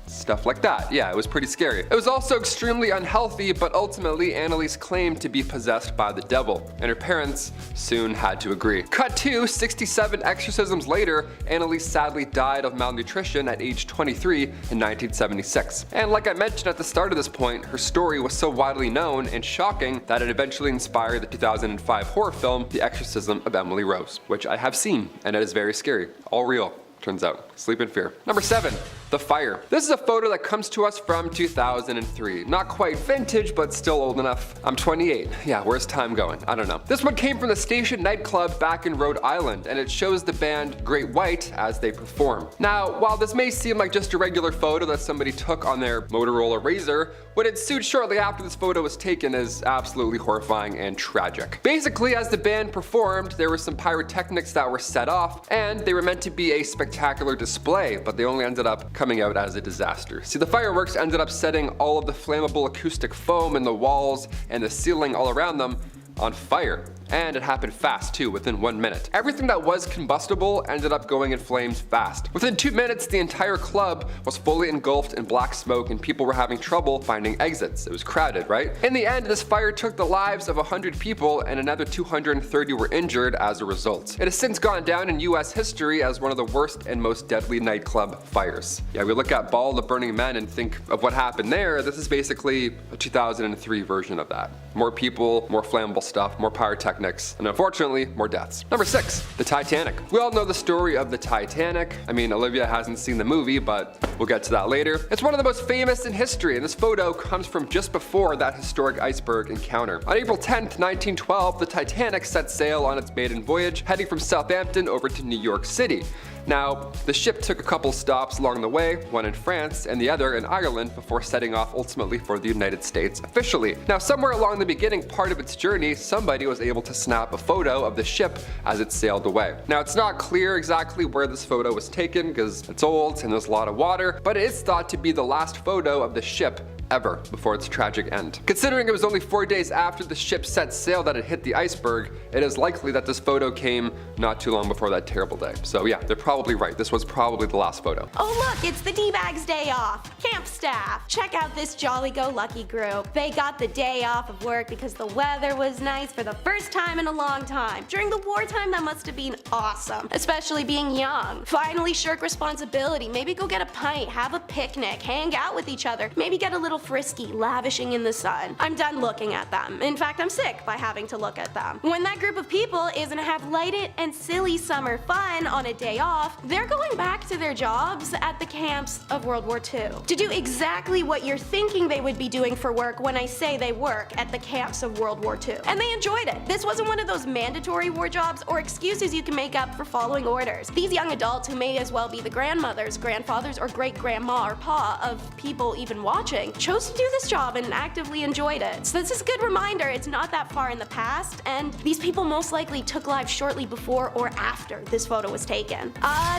Stuff like that. Yeah, it was pretty scary. It was also extremely unhealthy, but ultimately Anneliese claimed to be possessed by the devil, and her parents soon had to agree. Cut to 67 exorcisms later, Anneliese sadly died of malnutrition at age 23 in 1976. And like I mentioned at the start of this point, her story was so widely known and shocking that it eventually inspired the 2005 horror film, The Exorcism of Emily Rose, which I have seen, and it is very scary. All real. Turns out. Sleep in fear. Number 7, the fire. This is a photo that comes to us from 2003. Not quite vintage, but still old enough. I'm 28. Yeah, where's time going? I don't know. This one came from the Station nightclub back in Rhode Island, and it shows the band Great White as they perform. Now, while this may seem like just a regular photo that somebody took on their Motorola Razr, what ensued shortly after this photo was taken is absolutely horrifying and tragic. Basically, as the band performed, there were some pyrotechnics that were set off, and they were meant to be a spectacular display, but they only ended up coming out as a disaster. See, the fireworks ended up setting all of the flammable acoustic foam in the walls and the ceiling all around them on fire. And it happened fast too, within 1 minute. Everything that was combustible ended up going in flames fast. Within 2 minutes, the entire club was fully engulfed in black smoke and people were having trouble finding exits. It was crowded, right? In the end, this fire took the lives of 100 people and another 230 were injured as a result. It has since gone down in US history as one of the worst and most deadly nightclub fires. Yeah, we look at Ball of Burning Men and think of what happened there. This is basically a 2003 version of that. More people, more flammable stuff, more pyrotechnics, and unfortunately, more deaths. Number 6, the Titanic. We all know the story of the Titanic. I mean, Olivia hasn't seen the movie, but we'll get to that later. It's one of the most famous in history, and this photo comes from just before that historic iceberg encounter. On April 10th, 1912, the Titanic set sail on its maiden voyage, heading from Southampton over to New York City. Now, the ship took a couple stops along the way, one in France and the other in Ireland, before setting off ultimately for the United States officially. Now, somewhere along the beginning part of its journey, somebody was able to snap a photo of the ship as it sailed away. Now, it's not clear exactly where this photo was taken because it's old and there's a lot of water, but it is thought to be the last photo of the ship ever before its tragic end. Considering it was only 4 days after the ship set sail that it hit the iceberg, it is likely that this photo came not too long before that terrible day. So yeah, they're probably right. This was probably the last photo. Oh look, it's the D-Bags day off. Camp staff. Check out this jolly-go-lucky group. They got the day off of work because the weather was nice for the first time in a long time. During the wartime, that must have been awesome, especially being young. Finally shirk responsibility. Maybe go get a pint, have a picnic, hang out with each other, maybe get a little frisky, lavishing in the sun. I'm done looking at them. In fact, I'm sick by having to look at them. When that group of people is gonna have lighted and silly summer fun on a day off, they're going back to their jobs at the camps of World War II to do exactly what you're thinking they would be doing for work when I say they work at the camps of World War II. And they enjoyed it. This wasn't one of those mandatory war jobs or excuses you can make up for following orders. These young adults, who may as well be the grandmothers, grandfathers, or great-grandma or pa of people even watching, chose to do this job and actively enjoyed it. So this is a good reminder it's not that far in the past, and these people most likely took life shortly before or after this photo was taken.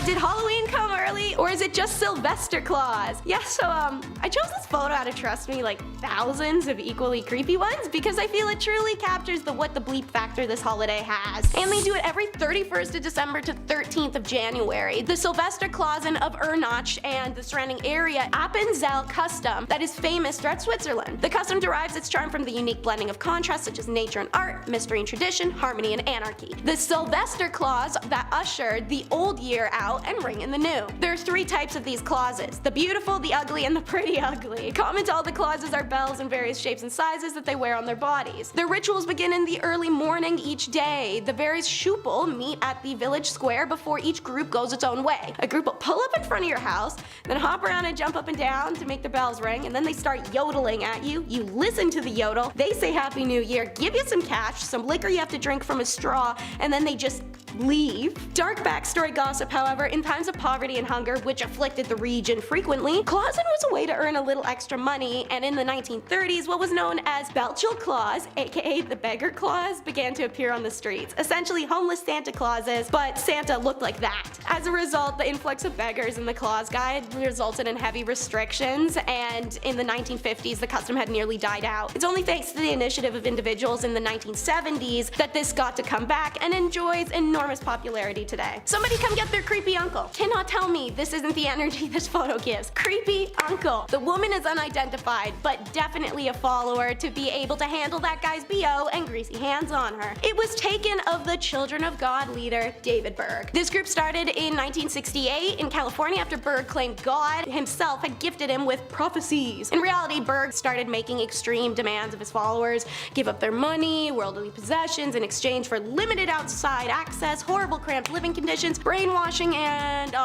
Did Halloween come early, or is it just Sylvester Claus? Yeah, so I chose this photo out of, trust me, like thousands of equally creepy ones because I feel it truly captures the what the bleep factor this holiday has. And they do it every 31st of December to 13th of January. The Sylvester Clausen of Ernach and the surrounding area Appenzell custom that is famous throughout Switzerland. The custom derives its charm from the unique blending of contrasts such as nature and art, mystery and tradition, harmony and anarchy. The Sylvester Claus that ushered the old year out and ring in the new. There are 3 types of these clauses: the beautiful, the ugly, and the pretty ugly. Common to all the clauses are bells in various shapes and sizes that they wear on their bodies. Their rituals begin in the early morning each day. The various schuppel meet at the village square before each group goes its own way. A group will pull up in front of your house, then hop around and jump up and down to make the bells ring, and then they start yodeling at you. You listen to the yodel, they say Happy New Year, give you some cash, some liquor you have to drink from a straw, and then they just leave. Dark backstory gossip, however, in times of poverty and hunger, which afflicted the region frequently, Clausen was a way to earn a little extra money, and in the 1930s, what was known as Belchel Claus, aka the Beggar Claus, began to appear on the streets. Essentially homeless Santa Clauses, but Santa looked like that. As a result, the influx of beggars in the Claus Guide resulted in heavy restrictions, and in the 1950s, the custom had nearly died out. It's only thanks to the initiative of individuals in the 1970s that this got to come back and enjoys enormous popularity today. Somebody come get their creepy uncle. Cannot tell me this isn't the energy this photo gives. Creepy uncle. The woman is unidentified, but definitely a follower to be able to handle that guy's BO and greasy hands on her. It was taken of the Children of God leader, David Berg. This group started in 1968 in California after Berg claimed God himself had gifted him with prophecies. In reality, Berg started making extreme demands of his followers, give up their money, worldly possessions in exchange for limited outside access, horrible cramped living conditions, brainwashing, and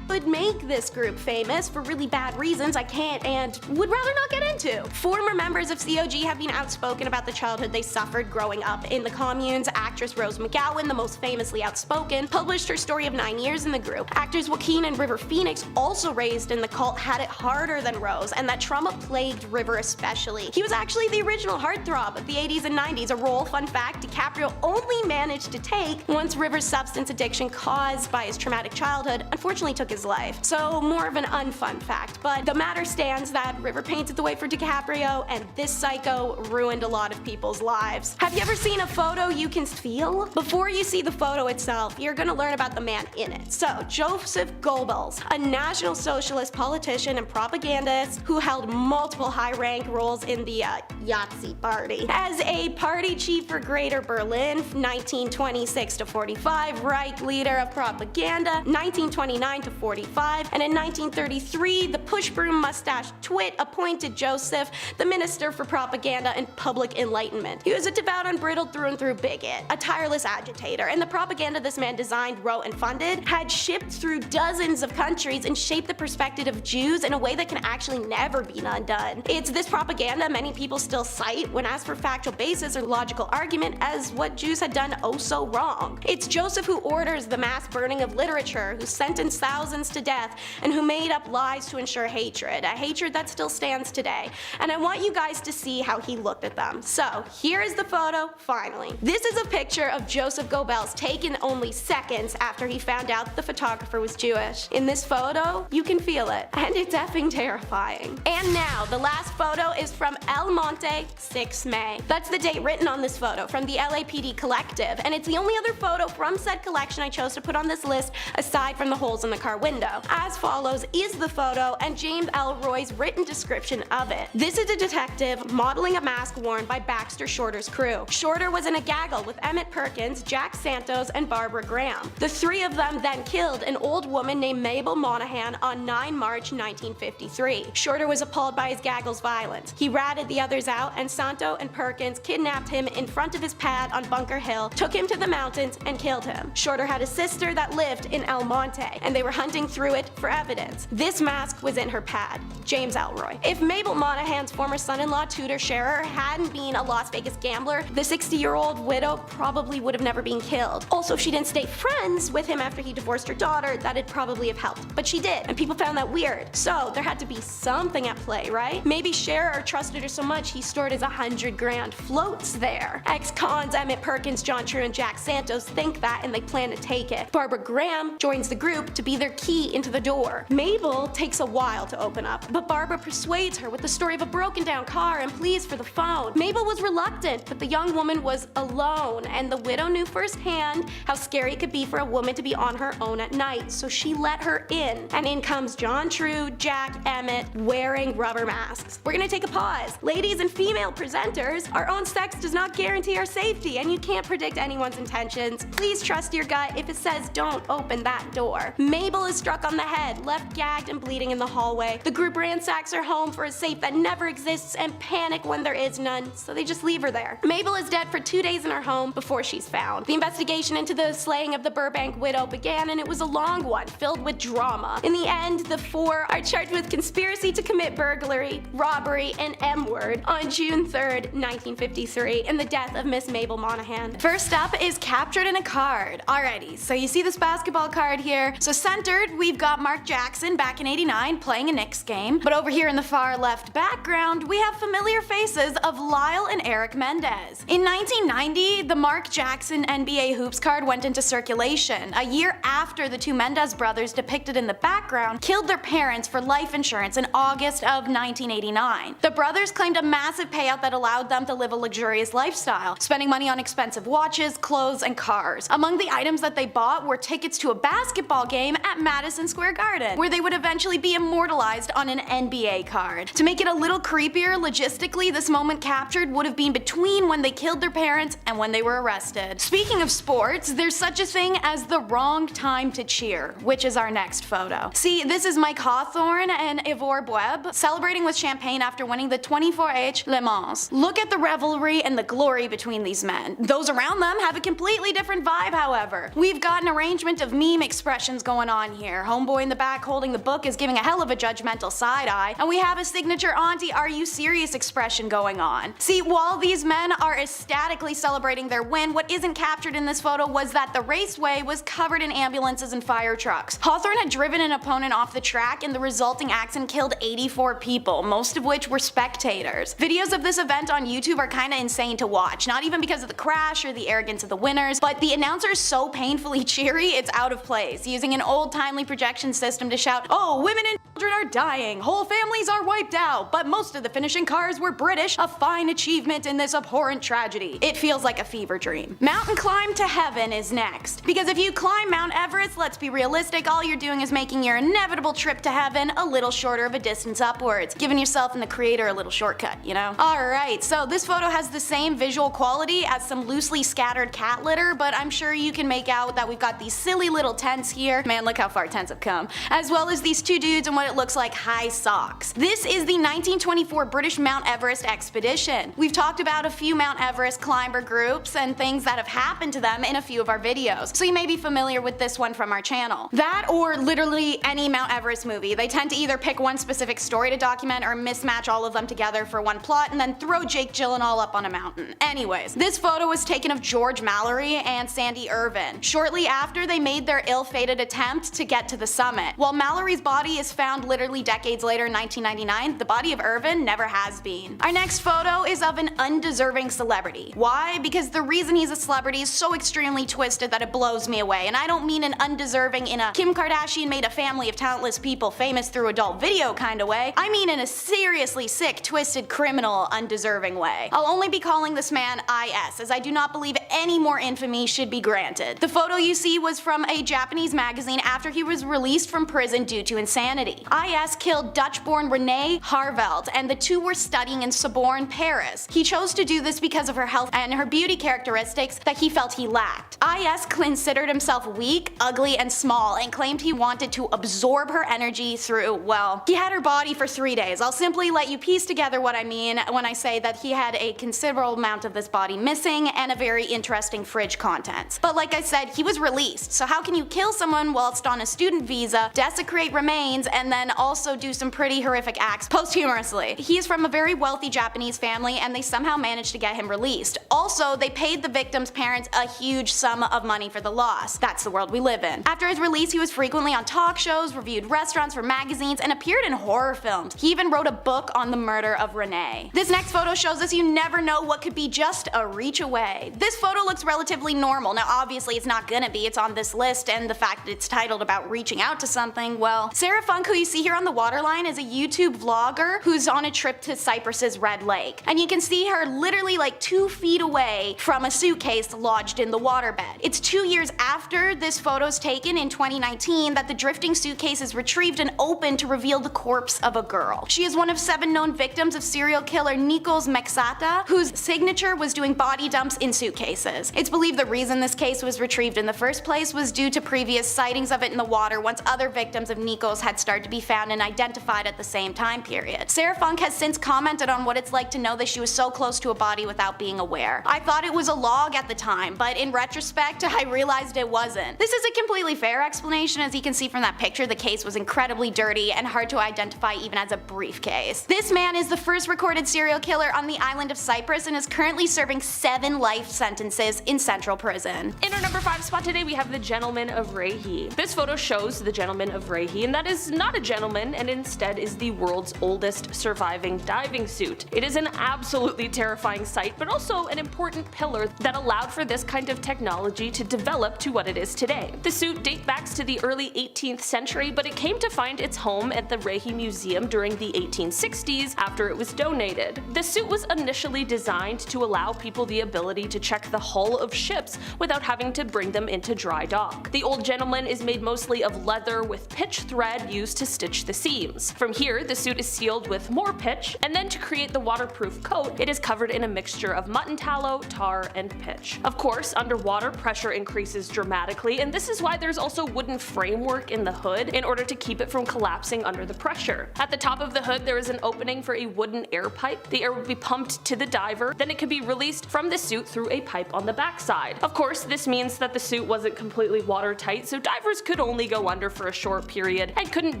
would make this group famous for really bad reasons I can't and would rather not get into. Former members of COG have been outspoken about the childhood they suffered growing up in the communes. Actress Rose McGowan, the most famously outspoken, published her story of 9 years in the group. Actors Joaquin and River Phoenix, also raised in the cult, had it harder than Rose, and that trauma plagued River especially. He was actually the original heartthrob of the 80s and 90s, a role, fun fact, DiCaprio only managed to take once River's substance addiction caused by his traumatic childhood unfortunately took his his life. So more of an unfun fact, but the matter stands that River painted the way for DiCaprio, and this psycho ruined a lot of people's lives. Have you ever seen a photo you can feel? Before you see the photo itself, you're gonna learn about the man in it. So, Joseph Goebbels, a National Socialist politician and propagandist who held multiple high-rank roles in the Yahtzee party. As a party chief for Greater Berlin, 1926 to 45, Reich leader of propaganda, 1929 to 45, and in 1933, the push-broom mustache twit appointed Joseph the Minister for Propaganda and Public Enlightenment. He was a devout, unbridled through and through bigot, a tireless agitator, and the propaganda this man designed, wrote, and funded had shipped through dozens of countries and shaped the perspective of Jews in a way that can actually never be undone. It's this propaganda many people still cite when asked for factual basis or logical argument as what Jews had done oh so wrong. It's Joseph who orders the mass burning of literature, who sentenced thousands to death, and who made up lies to ensure hatred, a hatred that still stands today. And I want you guys to see how he looked at them. So here is the photo, finally. This is a picture of Joseph Goebbels taken only seconds after he found out the photographer was Jewish. In this photo, you can feel it, and it's effing terrifying. And now, the last photo is from El Monte, 6 May. That's the date written on this photo from the LAPD Collective, and it's the only other photo from said collection I chose to put on this list aside from the holes in the car window. As follows is the photo and James Elroy's written description of it. This is a detective modeling a mask worn by Baxter Shorter's crew. Shorter was in a gaggle with Emmett Perkins, Jack Santos, and Barbara Graham. The three of them then killed an old woman named Mabel Monahan on 9 March 1953. Shorter was appalled by his gaggle's violence. He ratted the others out, and Santo and Perkins kidnapped him in front of his pad on Bunker Hill, took him to the mountains, and killed him. Shorter had a sister that lived in El Monte, and they were hunting through it for evidence. This mask was in her pad. James Elroy. If Mabel Monahan's former son-in-law Tudor Scherer hadn't been a Las Vegas gambler, the 60-year-old widow probably would have never been killed. Also, if she didn't stay friends with him after he divorced her daughter, that'd probably have helped. But she did, and people found that weird. So there had to be something at play, right? Maybe Scherer trusted her so much he stored his 100 grand floats there. Ex-cons Emmett Perkins, John True, and Jack Santos think that, and they plan to take it. Barbara Graham joins the group to be their key into the door. Mabel takes a while to open up, but Barbara persuades her with the story of a broken down car and pleas for the phone. Mabel was reluctant, but the young woman was alone, and the widow knew firsthand how scary it could be for a woman to be on her own at night, so she let her in. And in comes John True, Jack, Emmett, wearing rubber masks. We're gonna take a pause. Ladies and female presenters, our own sex does not guarantee our safety, and you can't predict anyone's intentions. Please trust your gut if it says don't open that door. Mabel is struck on the head, left gagged and bleeding in the hallway. The group ransacks her home for a safe that never exists and panic when there is none, so they just leave her there. Mabel is dead for 2 days in her home before she's found. The investigation into the slaying of the Burbank widow began, and it was a long one, filled with drama. In the end, the four are charged with conspiracy to commit burglary, robbery, and M-word on June 3rd, 1953, in the death of Miss Mabel Monahan. First up is captured in a card. Alrighty, so you see this basketball card here. So centered, we've got Mark Jackson back in '89 playing a Knicks game. But over here in the far left background, we have familiar faces of Lyle and Eric Mendez. In 1990, the Mark Jackson NBA Hoops card went into circulation, a year after the two Mendez brothers depicted in the background killed their parents for life insurance in August of 1989. The brothers claimed a massive payout that allowed them to live a luxurious lifestyle, spending money on expensive watches, clothes, and cars. Among the items that they bought were tickets to a basketball game at Madison Square Garden, where they would eventually be immortalized on an NBA card. To make it a little creepier, logistically, this moment captured would have been between when they killed their parents and when they were arrested. Speaking of sports, there's such a thing as the wrong time to cheer, which is our next photo. See, this is Mike Hawthorne and Ivor Bueb celebrating with champagne after winning the 24H Le Mans. Look at the revelry and the glory between these men. Those around them have a completely different vibe, however. We've got an arrangement of meme expressions going on here. Homeboy in the back holding the book is giving a hell of a judgmental side eye, and we have a signature auntie are you serious expression going on. See, while these men are ecstatically celebrating their win, what isn't captured in this photo was that the raceway was covered in ambulances and fire trucks. Hawthorne had driven an opponent off the track, and the resulting accident killed 84 people, most of which were spectators. Videos of this event on YouTube are kinda insane to watch, not even because of the crash or the arrogance of the winners, but the announcer is so painfully cheery it's out of place, using an old-time timely projection system to shout, "Oh, women and children are dying, whole families are wiped out, but most of the finishing cars were British, a fine achievement in this abhorrent tragedy." It feels like a fever dream. Mountain climb to heaven is next. Because if you climb Mount Everest, let's be realistic, all you're doing is making your inevitable trip to heaven a little shorter of a distance upwards, giving yourself and the creator a little shortcut, you know? Alright, so this photo has the same visual quality as some loosely scattered cat litter, but I'm sure you can make out that we've got these silly little tents here. Man, look how far tents have come. As well as these two dudes in what it looks like high socks. This is the 1924 British Mount Everest expedition. We've talked about a few Mount Everest climber groups and things that have happened to them in a few of our videos, so you may be familiar with this one from our channel. That or literally any Mount Everest movie. They tend to either pick one specific story to document or mismatch all of them together for one plot and then throw Jake Gyllenhaal up on a mountain. Anyways, this photo was taken of George Mallory and Sandy Irvin shortly after they made their ill-fated attempt to get to the summit. While Mallory's body is found literally decades later in 1999, the body of Irvin never has been. Our next photo is of an undeserving celebrity. Why? Because the reason he's a celebrity is so extremely twisted that it blows me away, and I don't mean an undeserving in a Kim Kardashian made a family of talentless people famous through adult video kinda way. I mean in a seriously sick, twisted, criminal, undeserving way. I'll only be calling this man IS, as I do not believe any more infamy should be granted. The photo you see was from a Japanese magazine after he was released from prison due to insanity. IS killed Dutch-born Renee Harveld, and the two were studying in Sorbonne, Paris. He chose to do this because of her health and her beauty characteristics that he felt he lacked. IS considered himself weak, ugly, and small, and claimed he wanted to absorb her energy through, well, he had her body for 3 days. I'll simply let you piece together what I mean when I say that he had a considerable amount of this body missing and a very interesting fridge contents. But like I said, he was released, so how can you kill someone whilst on a student visa, desecrate remains, and then also do some pretty horrific acts posthumously? He is from a very wealthy Japanese family, and they somehow managed to get him released. Also, they paid the victim's parents a huge sum of money for the loss. That's the world we live in. After his release, he was frequently on talk shows, reviewed restaurants for magazines, and appeared in horror films. He even wrote a book on the murder of Renee. This next photo shows us you never know what could be just a reach away. This photo looks relatively normal. Now obviously it's not gonna be, it's on this list, and the fact that it's titled about reaching out to something, well, Sarah Funk, who you see here on the waterline, is a YouTube vlogger who's on a trip to Cyprus's Red Lake. And you can see her literally like 2 feet away from a suitcase lodged in the waterbed. It's 2 years after this photo's taken in 2019 that the drifting suitcase is retrieved and opened to reveal the corpse of a girl. She is one of 7 known victims of serial killer Nikos Mexata, whose signature was doing body dumps in suitcases. It's believed the reason this case was retrieved in the first place was due to previous sightings of it in the water once other victims of Nikos had started to be found and identified at the same time period. Sarah Funk has since commented on what it's like to know that she was so close to a body without being aware. I thought it was a log at the time, but in retrospect, I realized it wasn't. This is a completely fair explanation. As you can see from that picture, the case was incredibly dirty and hard to identify even as a briefcase. This man is the first recorded serial killer on the island of Cyprus and is currently serving 7 life sentences in central prison. In our number 5 spot today, we have the Gentleman of Rehi. This photo shows the Gentleman of Rehi, and that is not a gentleman, and instead is the world's oldest surviving diving suit. It is an absolutely terrifying sight, but also an important pillar that allowed for this kind of technology to develop to what it is today. The suit dates back to the early 18th century, but it came to find its home at the Rehi Museum during the 1860s after it was donated. The suit was initially designed to allow people the ability to check the hull of ships without having to bring them into dry dock. The old gentleman is made mostly of leather with pitch thread used to stitch the seams. From here, the suit is sealed with more pitch, and then to create the waterproof coat, it is covered in a mixture of mutton tallow, tar, and pitch. Of course, underwater pressure increases dramatically, and this is why there's also wooden framework in the hood in order to keep it from collapsing under the pressure. At the top of the hood, there is an opening for a wooden air pipe. The air would be pumped to the diver, then it could be released from the suit through a pipe on the backside. Of course, this means that the suit wasn't completely watertight, so divers could only go under for a short period and couldn't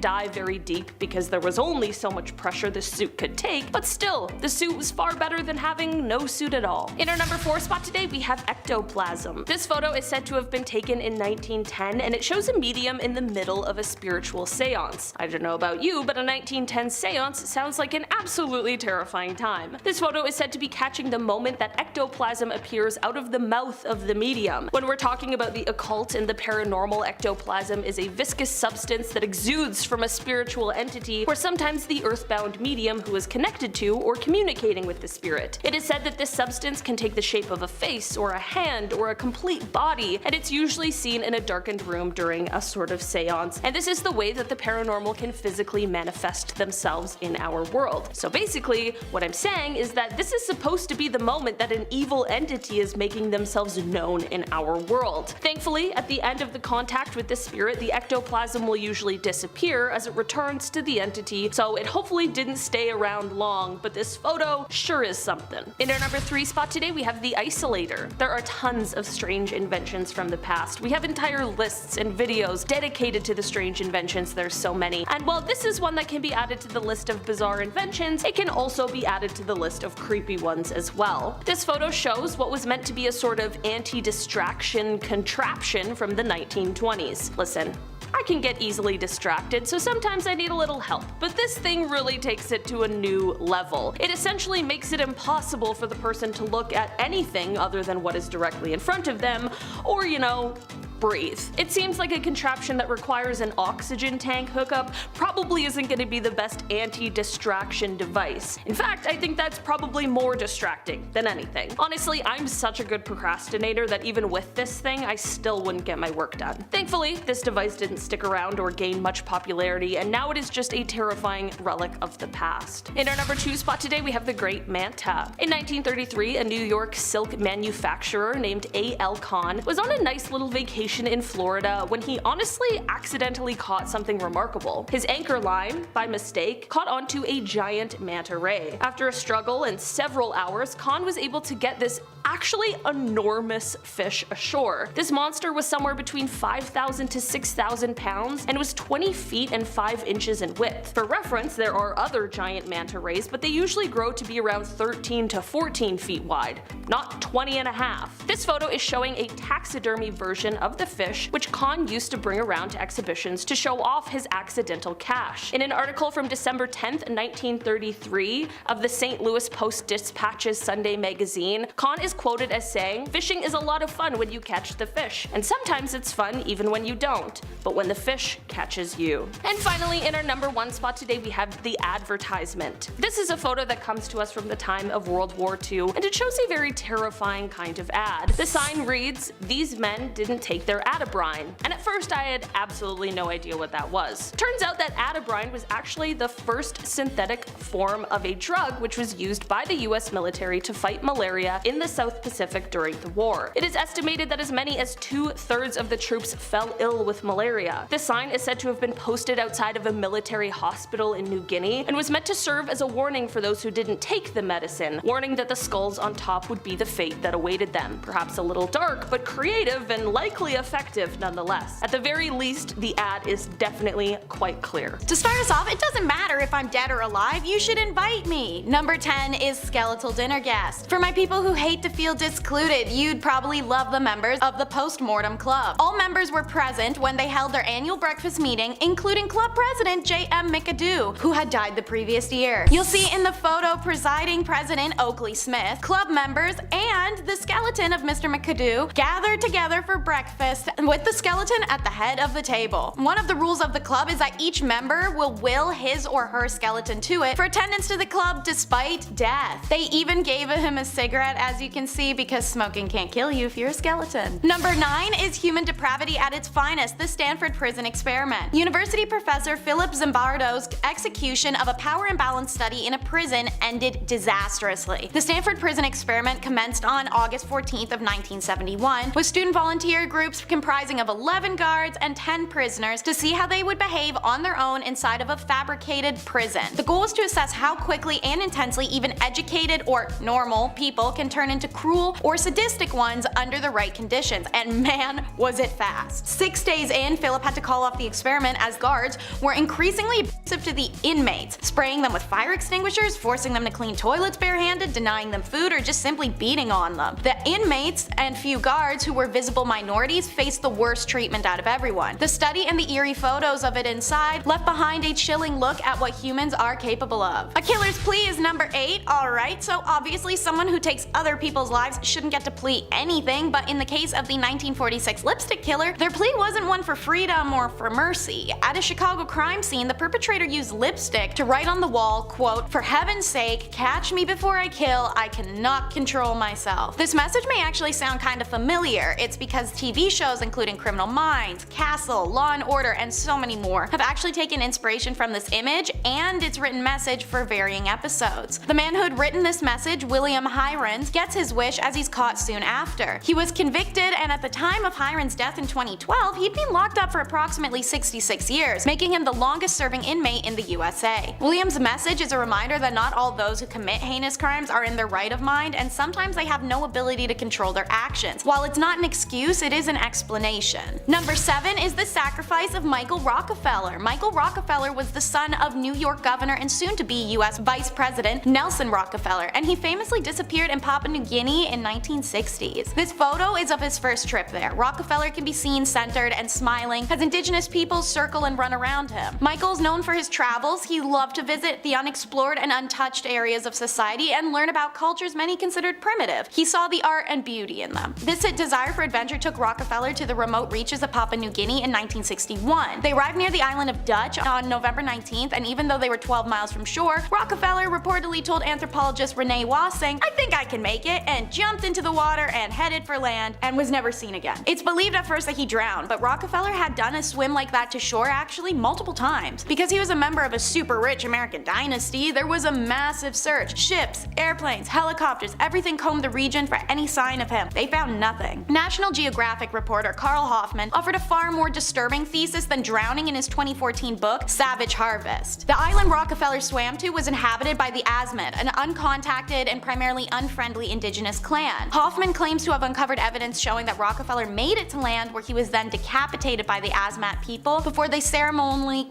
dive dive very deep because there was only so much pressure the suit could take, but still, the suit was far better than having no suit at all. In our number 4 spot today, we have ectoplasm. This photo is said to have been taken in 1910, and it shows a medium in the middle of a spiritual seance. I don't know about you, but a 1910 seance sounds like an absolutely terrifying time. This photo is said to be catching the moment that ectoplasm appears out of the mouth of the medium. When we're talking about the occult and the paranormal, ectoplasm is a viscous substance that exudes from a spiritual entity, or sometimes the earthbound medium who is connected to or communicating with the spirit. It is said that this substance can take the shape of a face or a hand or a complete body, and it's usually seen in a darkened room during a sort of seance, and this is the way that the paranormal can physically manifest themselves in our world. So basically, what I'm saying is that this is supposed to be the moment that an evil entity is making themselves known in our world. Thankfully, at the end of the contact with the spirit, the ectoplasm will usually disappear as it returns to the entity, so it hopefully didn't stay around long, but this photo sure is something. In our number 3 spot today, we have the isolator. There are tons of strange inventions from the past. We have entire lists and videos dedicated to the strange inventions, there's so many. And while this is one that can be added to the list of bizarre inventions, it can also be added to the list of creepy ones as well. This photo shows what was meant to be a sort of anti-distraction contraption from the 1920s. Listen, I can get easily distracted, so sometimes I need a little help, but this thing really takes it to a new level. It essentially makes it impossible for the person to look at anything other than what is directly in front of them, or, you know, breathe. It seems like a contraption that requires an oxygen tank hookup probably isn't going to be the best anti-distraction device. In fact, I think that's probably more distracting than anything. Honestly, I'm such a good procrastinator that even with this thing, I still wouldn't get my work done. Thankfully, this device didn't stick around or gain much popularity, and now it is just a terrifying relic of the past. In our number 2 spot today, we have the Great Manta. In 1933, a New York silk manufacturer named A.L. Kahn was on a nice little vacation in Florida when he honestly accidentally caught something remarkable. His anchor line, by mistake, caught onto a giant manta ray. After a struggle and several hours, Kahn was able to get this actually enormous fish ashore. This monster was somewhere between 5,000 to 6,000 pounds and was 20 feet and 5 inches in width. For reference, there are other giant manta rays, but they usually grow to be around 13 to 14 feet wide, not 20 and a half. This photo is showing a taxidermy version of the fish, which Kahn used to bring around to exhibitions to show off his accidental catch. In an article from December 10th, 1933 of the St. Louis Post-Dispatch's Sunday magazine, Kahn is quoted as saying, "Fishing is a lot of fun when you catch the fish, and sometimes it's fun even when you don't, but when the fish catches you." And finally, in our number 1 spot today, we have the advertisement. This is a photo that comes to us from the time of World War II, and it shows a very terrifying kind of ad. The sign reads, "These men didn't take their Atabrine," and at first I had absolutely no idea what that was. Turns out that Atabrine was actually the first synthetic form of a drug which was used by the US military to fight malaria in the South Pacific during the war. It is estimated that as many as 2/3 of the troops fell ill with malaria. This sign is said to have been posted outside of a military hospital in New Guinea and was meant to serve as a warning for those who didn't take the medicine, warning that the skulls on top would be the fate that awaited them. Perhaps a little dark, but creative and likely effective nonetheless. At the very least, the ad is definitely quite clear. To start us off, it doesn't matter if I'm dead or alive, you should invite me. Number 10 is skeletal dinner guest. For my people who hate to feel discluded, you'd probably love the members of the Postmortem Club. All members were present when they held their annual breakfast meeting, including club president J.M. McAdoo, who had died the previous year. You'll see in the photo presiding president Oakley Smith, club members, and the skeleton of Mr. McAdoo gathered together for breakfast with the skeleton at the head of the table. One of the rules of the club is that each member will will his or her skeleton to it for attendance to the club despite death. They even gave him a cigarette, as you can see, because smoking can't kill you if you're a skeleton. Number 9 is human depravity at its finest, the Stanford Prison Experiment. University professor Philip Zimbardo's execution of a power imbalance study in a prison ended disastrously. The Stanford Prison Experiment commenced on August 14th of 1971 with student volunteer groups comprising of 11 guards and 10 prisoners to see how they would behave on their own inside of a fabricated prison. The goal was to assess how quickly and intensely even educated or normal people can turn into cruel or sadistic ones under the right conditions, and man, was it fast. 6 days in, Philip had to call off the experiment as guards were increasingly abusive to the inmates, spraying them with fire extinguishers, forcing them to clean toilets barehanded, denying them food, or just simply beating on them. The inmates and few guards who were visible minorities faced the worst treatment out of everyone. The study and the eerie photos of it inside left behind a chilling look at what humans are capable of. A killer's plea is number 8. Alright, so obviously someone who takes other people's lives shouldn't get to plea anything, but in the case of the 1946 lipstick killer, their plea wasn't one for freedom or for mercy. At a Chicago crime scene, the perpetrator used lipstick to write on the wall, quote, "For heaven's sake, catch me before I kill, I cannot control myself." This message may actually sound kind of familiar. It's because TV shows including Criminal Minds, Castle, Law and Order, and so many more have actually taken inspiration from this image and its written message for varying episodes. The man who had written this message, William Hirons, gets his wish as he's caught soon after. He was convicted, and at the time of Hirons' death in 2012, he'd been locked up for approximately 66 years, making him the longest serving inmate in the USA. William's message is a reminder that not all those who commit heinous crimes are in their right of mind, and sometimes they have no ability to control their actions. While it's not an excuse, it is an explanation. Number 7 is the sacrifice of Michael Rockefeller. Michael Rockefeller was the son of New York Governor and soon-to-be US Vice President Nelson Rockefeller, and he famously disappeared in Papua New Guinea in 1960s. This photo is of his first trip there. Rockefeller can be seen centered and smiling as indigenous peoples circle and run around him. Michael's known for his travels. He loved to visit the unexplored and untouched areas of society and learn about cultures many considered primitive. He saw the art and beauty in them. This desire for adventure took Rockefeller to the remote reaches of Papua New Guinea in 1961. They arrived near the island of Dutch on November 19th, and even though they were 12 miles from shore, Rockefeller reportedly told anthropologist Renee Wassing, "I think I can make it," and jumped into the water and headed for land and was never seen again. It's believed at first that he drowned, but Rockefeller had done a swim like that to shore actually multiple times. Because he was a member of a super rich American dynasty, there was a massive search. Ships, airplanes, helicopters, everything combed the region for any sign of him. They found nothing. National Geographic reporter Carl Hoffman offered a far more disturbing thesis than drowning in his 2014 book, Savage Harvest. The island Rockefeller swam to was inhabited by the Asmat, an uncontacted and primarily unfriendly indigenous clan. Hoffman claims to have uncovered evidence showing that Rockefeller made it to land, where he was then decapitated by the Asmat people before they ceremonially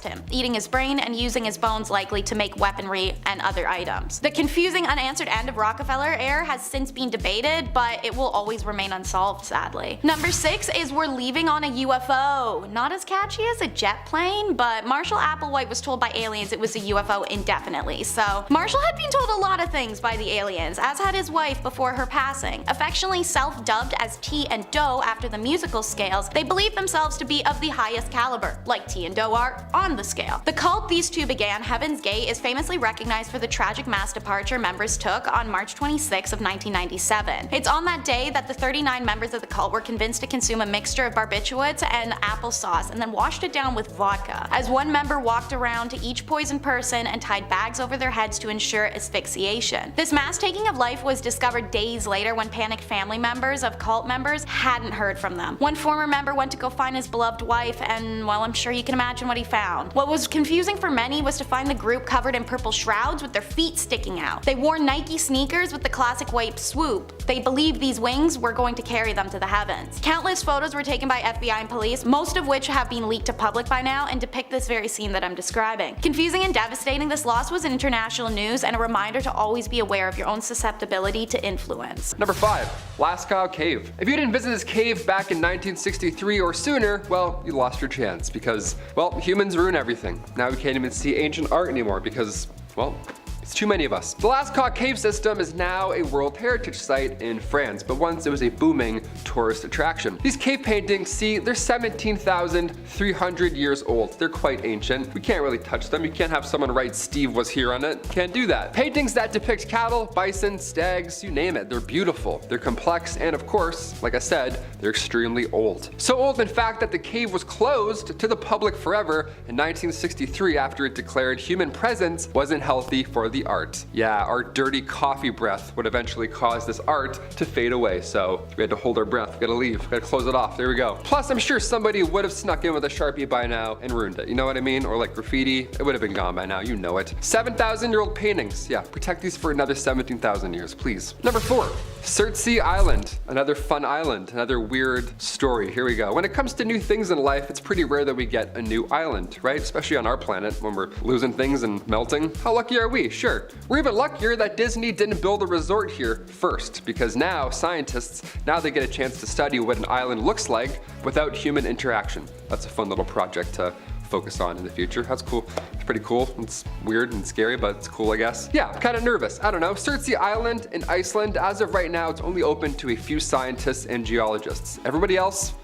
him, eating his brain and using his bones likely to make weaponry and other items. The confusing unanswered end of Rockefeller heir has since been debated, but it will always remain unsolved, sadly. Number 6 is we're leaving on a UFO. Not as catchy as a jet plane, but Marshall Applewhite was told by aliens it was a UFO indefinitely, so Marshall had been told a lot of things by the aliens, as had his wife before her passing. Affectionately self-dubbed as T and Do after the musical scales, they believed themselves to be of the highest caliber, like T and Do are on the scale. The cult these two began, Heaven's Gate, is famously recognized for the tragic mass departure members took on March 26 of 1997. It's on that day that the 39 members of the cult were convinced to consume a mixture of barbiturates and applesauce and then washed it down with vodka, as one member walked around to each poisoned person and tied bags over their heads to ensure asphyxiation. This mass taking of life was discovered days later when panicked family members of cult members hadn't heard from them. One former member went to go find his beloved wife, and well, I'm sure you can imagine what he found. What was confusing for many was to find the group covered in purple shrouds with their feet sticking out. They wore Nike sneakers with the classic white swoop. They believed these wings were going to carry them to the heavens. Countless photos were taken by FBI and police, most of which have been leaked to public by now and depict this very scene that I'm describing. Confusing and devastating, this loss was in international news and a reminder to always be aware of your own susceptibility to influence. Number 5. Lascaux Cave. If you didn't visit this cave back in 1963 or sooner, well, you lost your chance because, well, humans ruin everything. Now we can't even see ancient art anymore because, well, it's too many of us. The Lascaux cave system is now a World Heritage Site in France, but once it was a booming tourist attraction. These cave paintings, see, they're 17,300 years old. They're quite ancient. We can't really touch them. You can't have someone write Steve was here on it. Can't do that. Paintings that depict cattle, bison, stags, you name it. They're beautiful. They're complex, and of course, like I said, they're extremely old. So old, in fact, that the cave was closed to the public forever in 1963 after it declared human presence wasn't healthy for the the art. Yeah, our dirty coffee breath would eventually cause this art to fade away, so we had to hold our breath, we gotta leave, we gotta close it off, there we go. Plus, I'm sure somebody would have snuck in with a Sharpie by now and ruined it, you know what I mean? Or like graffiti, it would have been gone by now, you know it. 7,000-year-old paintings, yeah, protect these for another 17,000 years, please. Number 4, Surtsey Island, another fun island, another weird story, here we go. When it comes to new things in life, it's pretty rare that we get a new island, right? Especially on our planet, when we're losing things and melting. How lucky are we? Sure. We're even luckier that Disney didn't build a resort here first, because now scientists, they get a chance to study what an island looks like without human interaction. That's a fun little project to focus on in the future. That's cool. It's pretty cool. It's weird and scary, but it's cool, I guess. Yeah, I'm kind of nervous. I don't know. Surtsey Island in Iceland, as of right now, it's only open to a few scientists and geologists. Everybody else,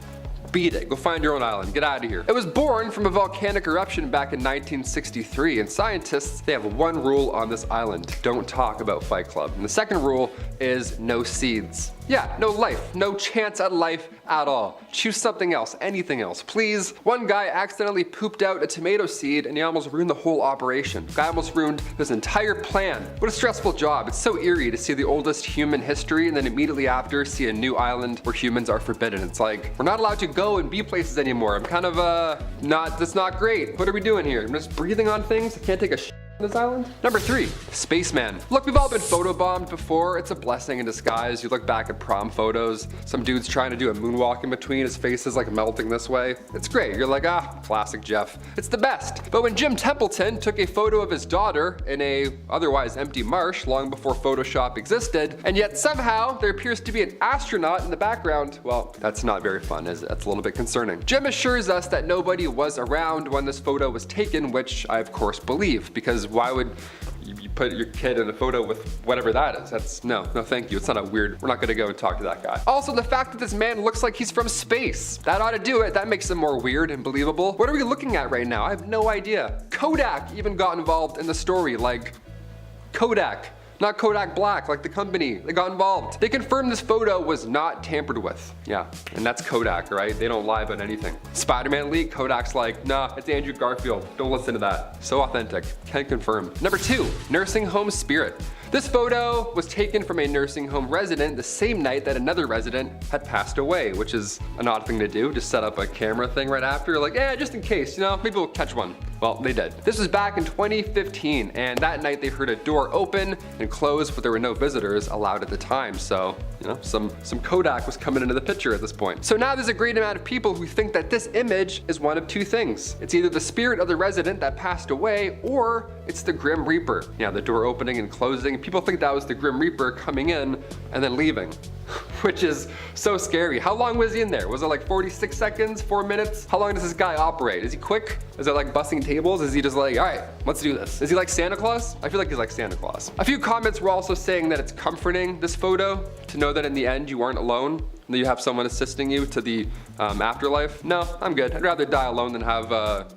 beat it. Go find your own island. Get out of here. It was born from a volcanic eruption back in 1963, and scientists, they have one rule on this island. Don't talk about Fight Club. And the second rule is no seeds. Yeah, no life, no chance at life at all. Choose something else, anything else, please. One guy accidentally pooped out a tomato seed and he almost ruined the whole operation. Guy almost ruined his entire plan. What a stressful job. It's so eerie to see the oldest human history and then immediately after see a new island where humans are forbidden. It's like, we're not allowed to go and be places anymore. I'm kind of, that's not great. What are we doing here? I'm just breathing on things? I can't take a shit on this island? Number 3, Spaceman. Look, we've all been photobombed before. It's a blessing in disguise. You look back at prom photos, some dude's trying to do a moonwalk in between, his face is like melting this way. It's great. You're like, classic Jeff. It's the best. But when Jim Templeton took a photo of his daughter in a otherwise empty marsh long before Photoshop existed, and yet somehow there appears to be an astronaut in the background, well, that's not very fun, is it? That's a little bit concerning. Jim assures us that nobody was around when this photo was taken, which I of course believe, because why would you put your kid in a photo with whatever that is? That's no thank you. It's not a weird, we're not gonna go and talk to that guy. Also, the fact that this man looks like he's from space, that ought to do it. That makes him more weird and believable. What are we looking at right now? I have no idea. Kodak even got involved in the story, like Kodak. Not Kodak Black, like the company. They got involved. They confirmed this photo was not tampered with. Yeah, and that's Kodak, right? They don't lie about anything. Spider-Man leak, Kodak's like, nah, it's Andrew Garfield. Don't listen to that. So authentic. Can confirm. Number 2, nursing home spirit. This photo was taken from a nursing home resident the same night that another resident had passed away, which is an odd thing to do. Just set up a camera thing right after, like, just in case, maybe we'll catch one. Well, they did. This was back in 2015, and that night they heard a door open and close, but there were no visitors allowed at the time. So, some Kodak was coming into the picture at this point. So now there's a great amount of people who think that this image is one of two things. It's either the spirit of the resident that passed away, or it's the Grim Reaper. Yeah, the door opening and closing. People think that was the Grim Reaper coming in and then leaving, which is so scary. How long was he in there? Was it like 46 seconds, 4 minutes? How long does this guy operate? Is he quick? Is it like busting tables? Is he just like, all right, let's do this? Is he like Santa Claus? I feel like he's like Santa Claus. A few comments were also saying that it's comforting, this photo, to know that in the end you aren't alone, and that you have someone assisting you to the afterlife. No, I'm good. I'd rather die alone than have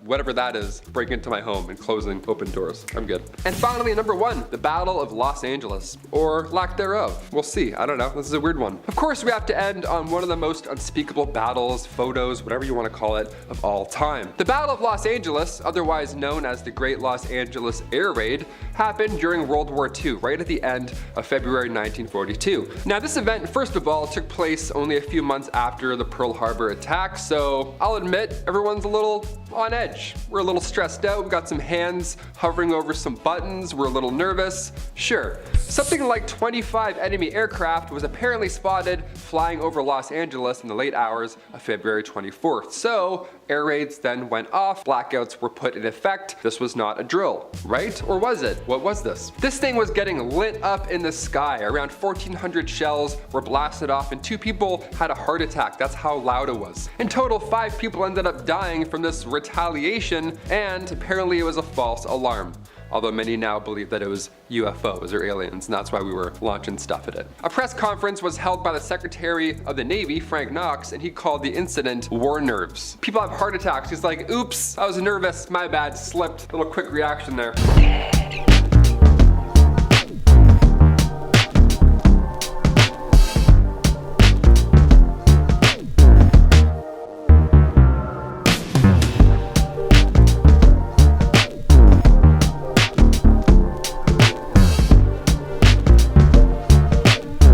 whatever that is break into my home and closing open doors. I'm good. And finally, number 1, the Battle of Los Angeles, or lack thereof. We'll see. I don't know. This is a weird one. Of course, we have to end on one of the most unspeakable battles, photos, whatever you want to call it, of all time. The Battle of Los Angeles, otherwise known as the Great Los Angeles Air Raid, happened during World War II, right at the end of February 1942. Now, this event, first of all, took place only a few months after the Pearl Harbor attack, so I'll admit everyone's a little on edge. We're a little stressed out, we've got some hands hovering over some buttons, we're a little nervous. Sure, something like 25 enemy aircraft was apparently spotted flying over Los Angeles in the late hours of February 24th. So air raids then went off, blackouts were put in effect. This was not a drill, right? Or was it? What was this? This thing was getting lit up in the sky. Around 1,400 shells were blasted off and 2 people had a heart attack. That's how loud it was. In total, 5 people ended up dying from this retaliation, and apparently it was a false alarm. Although many now believe that it was UFOs or aliens, and that's why we were launching stuff at it. A press conference was held by the Secretary of the Navy, Frank Knox, and he called the incident war nerves. People have heart attacks. He's like, oops, I was nervous, my bad, slipped. Little quick reaction there.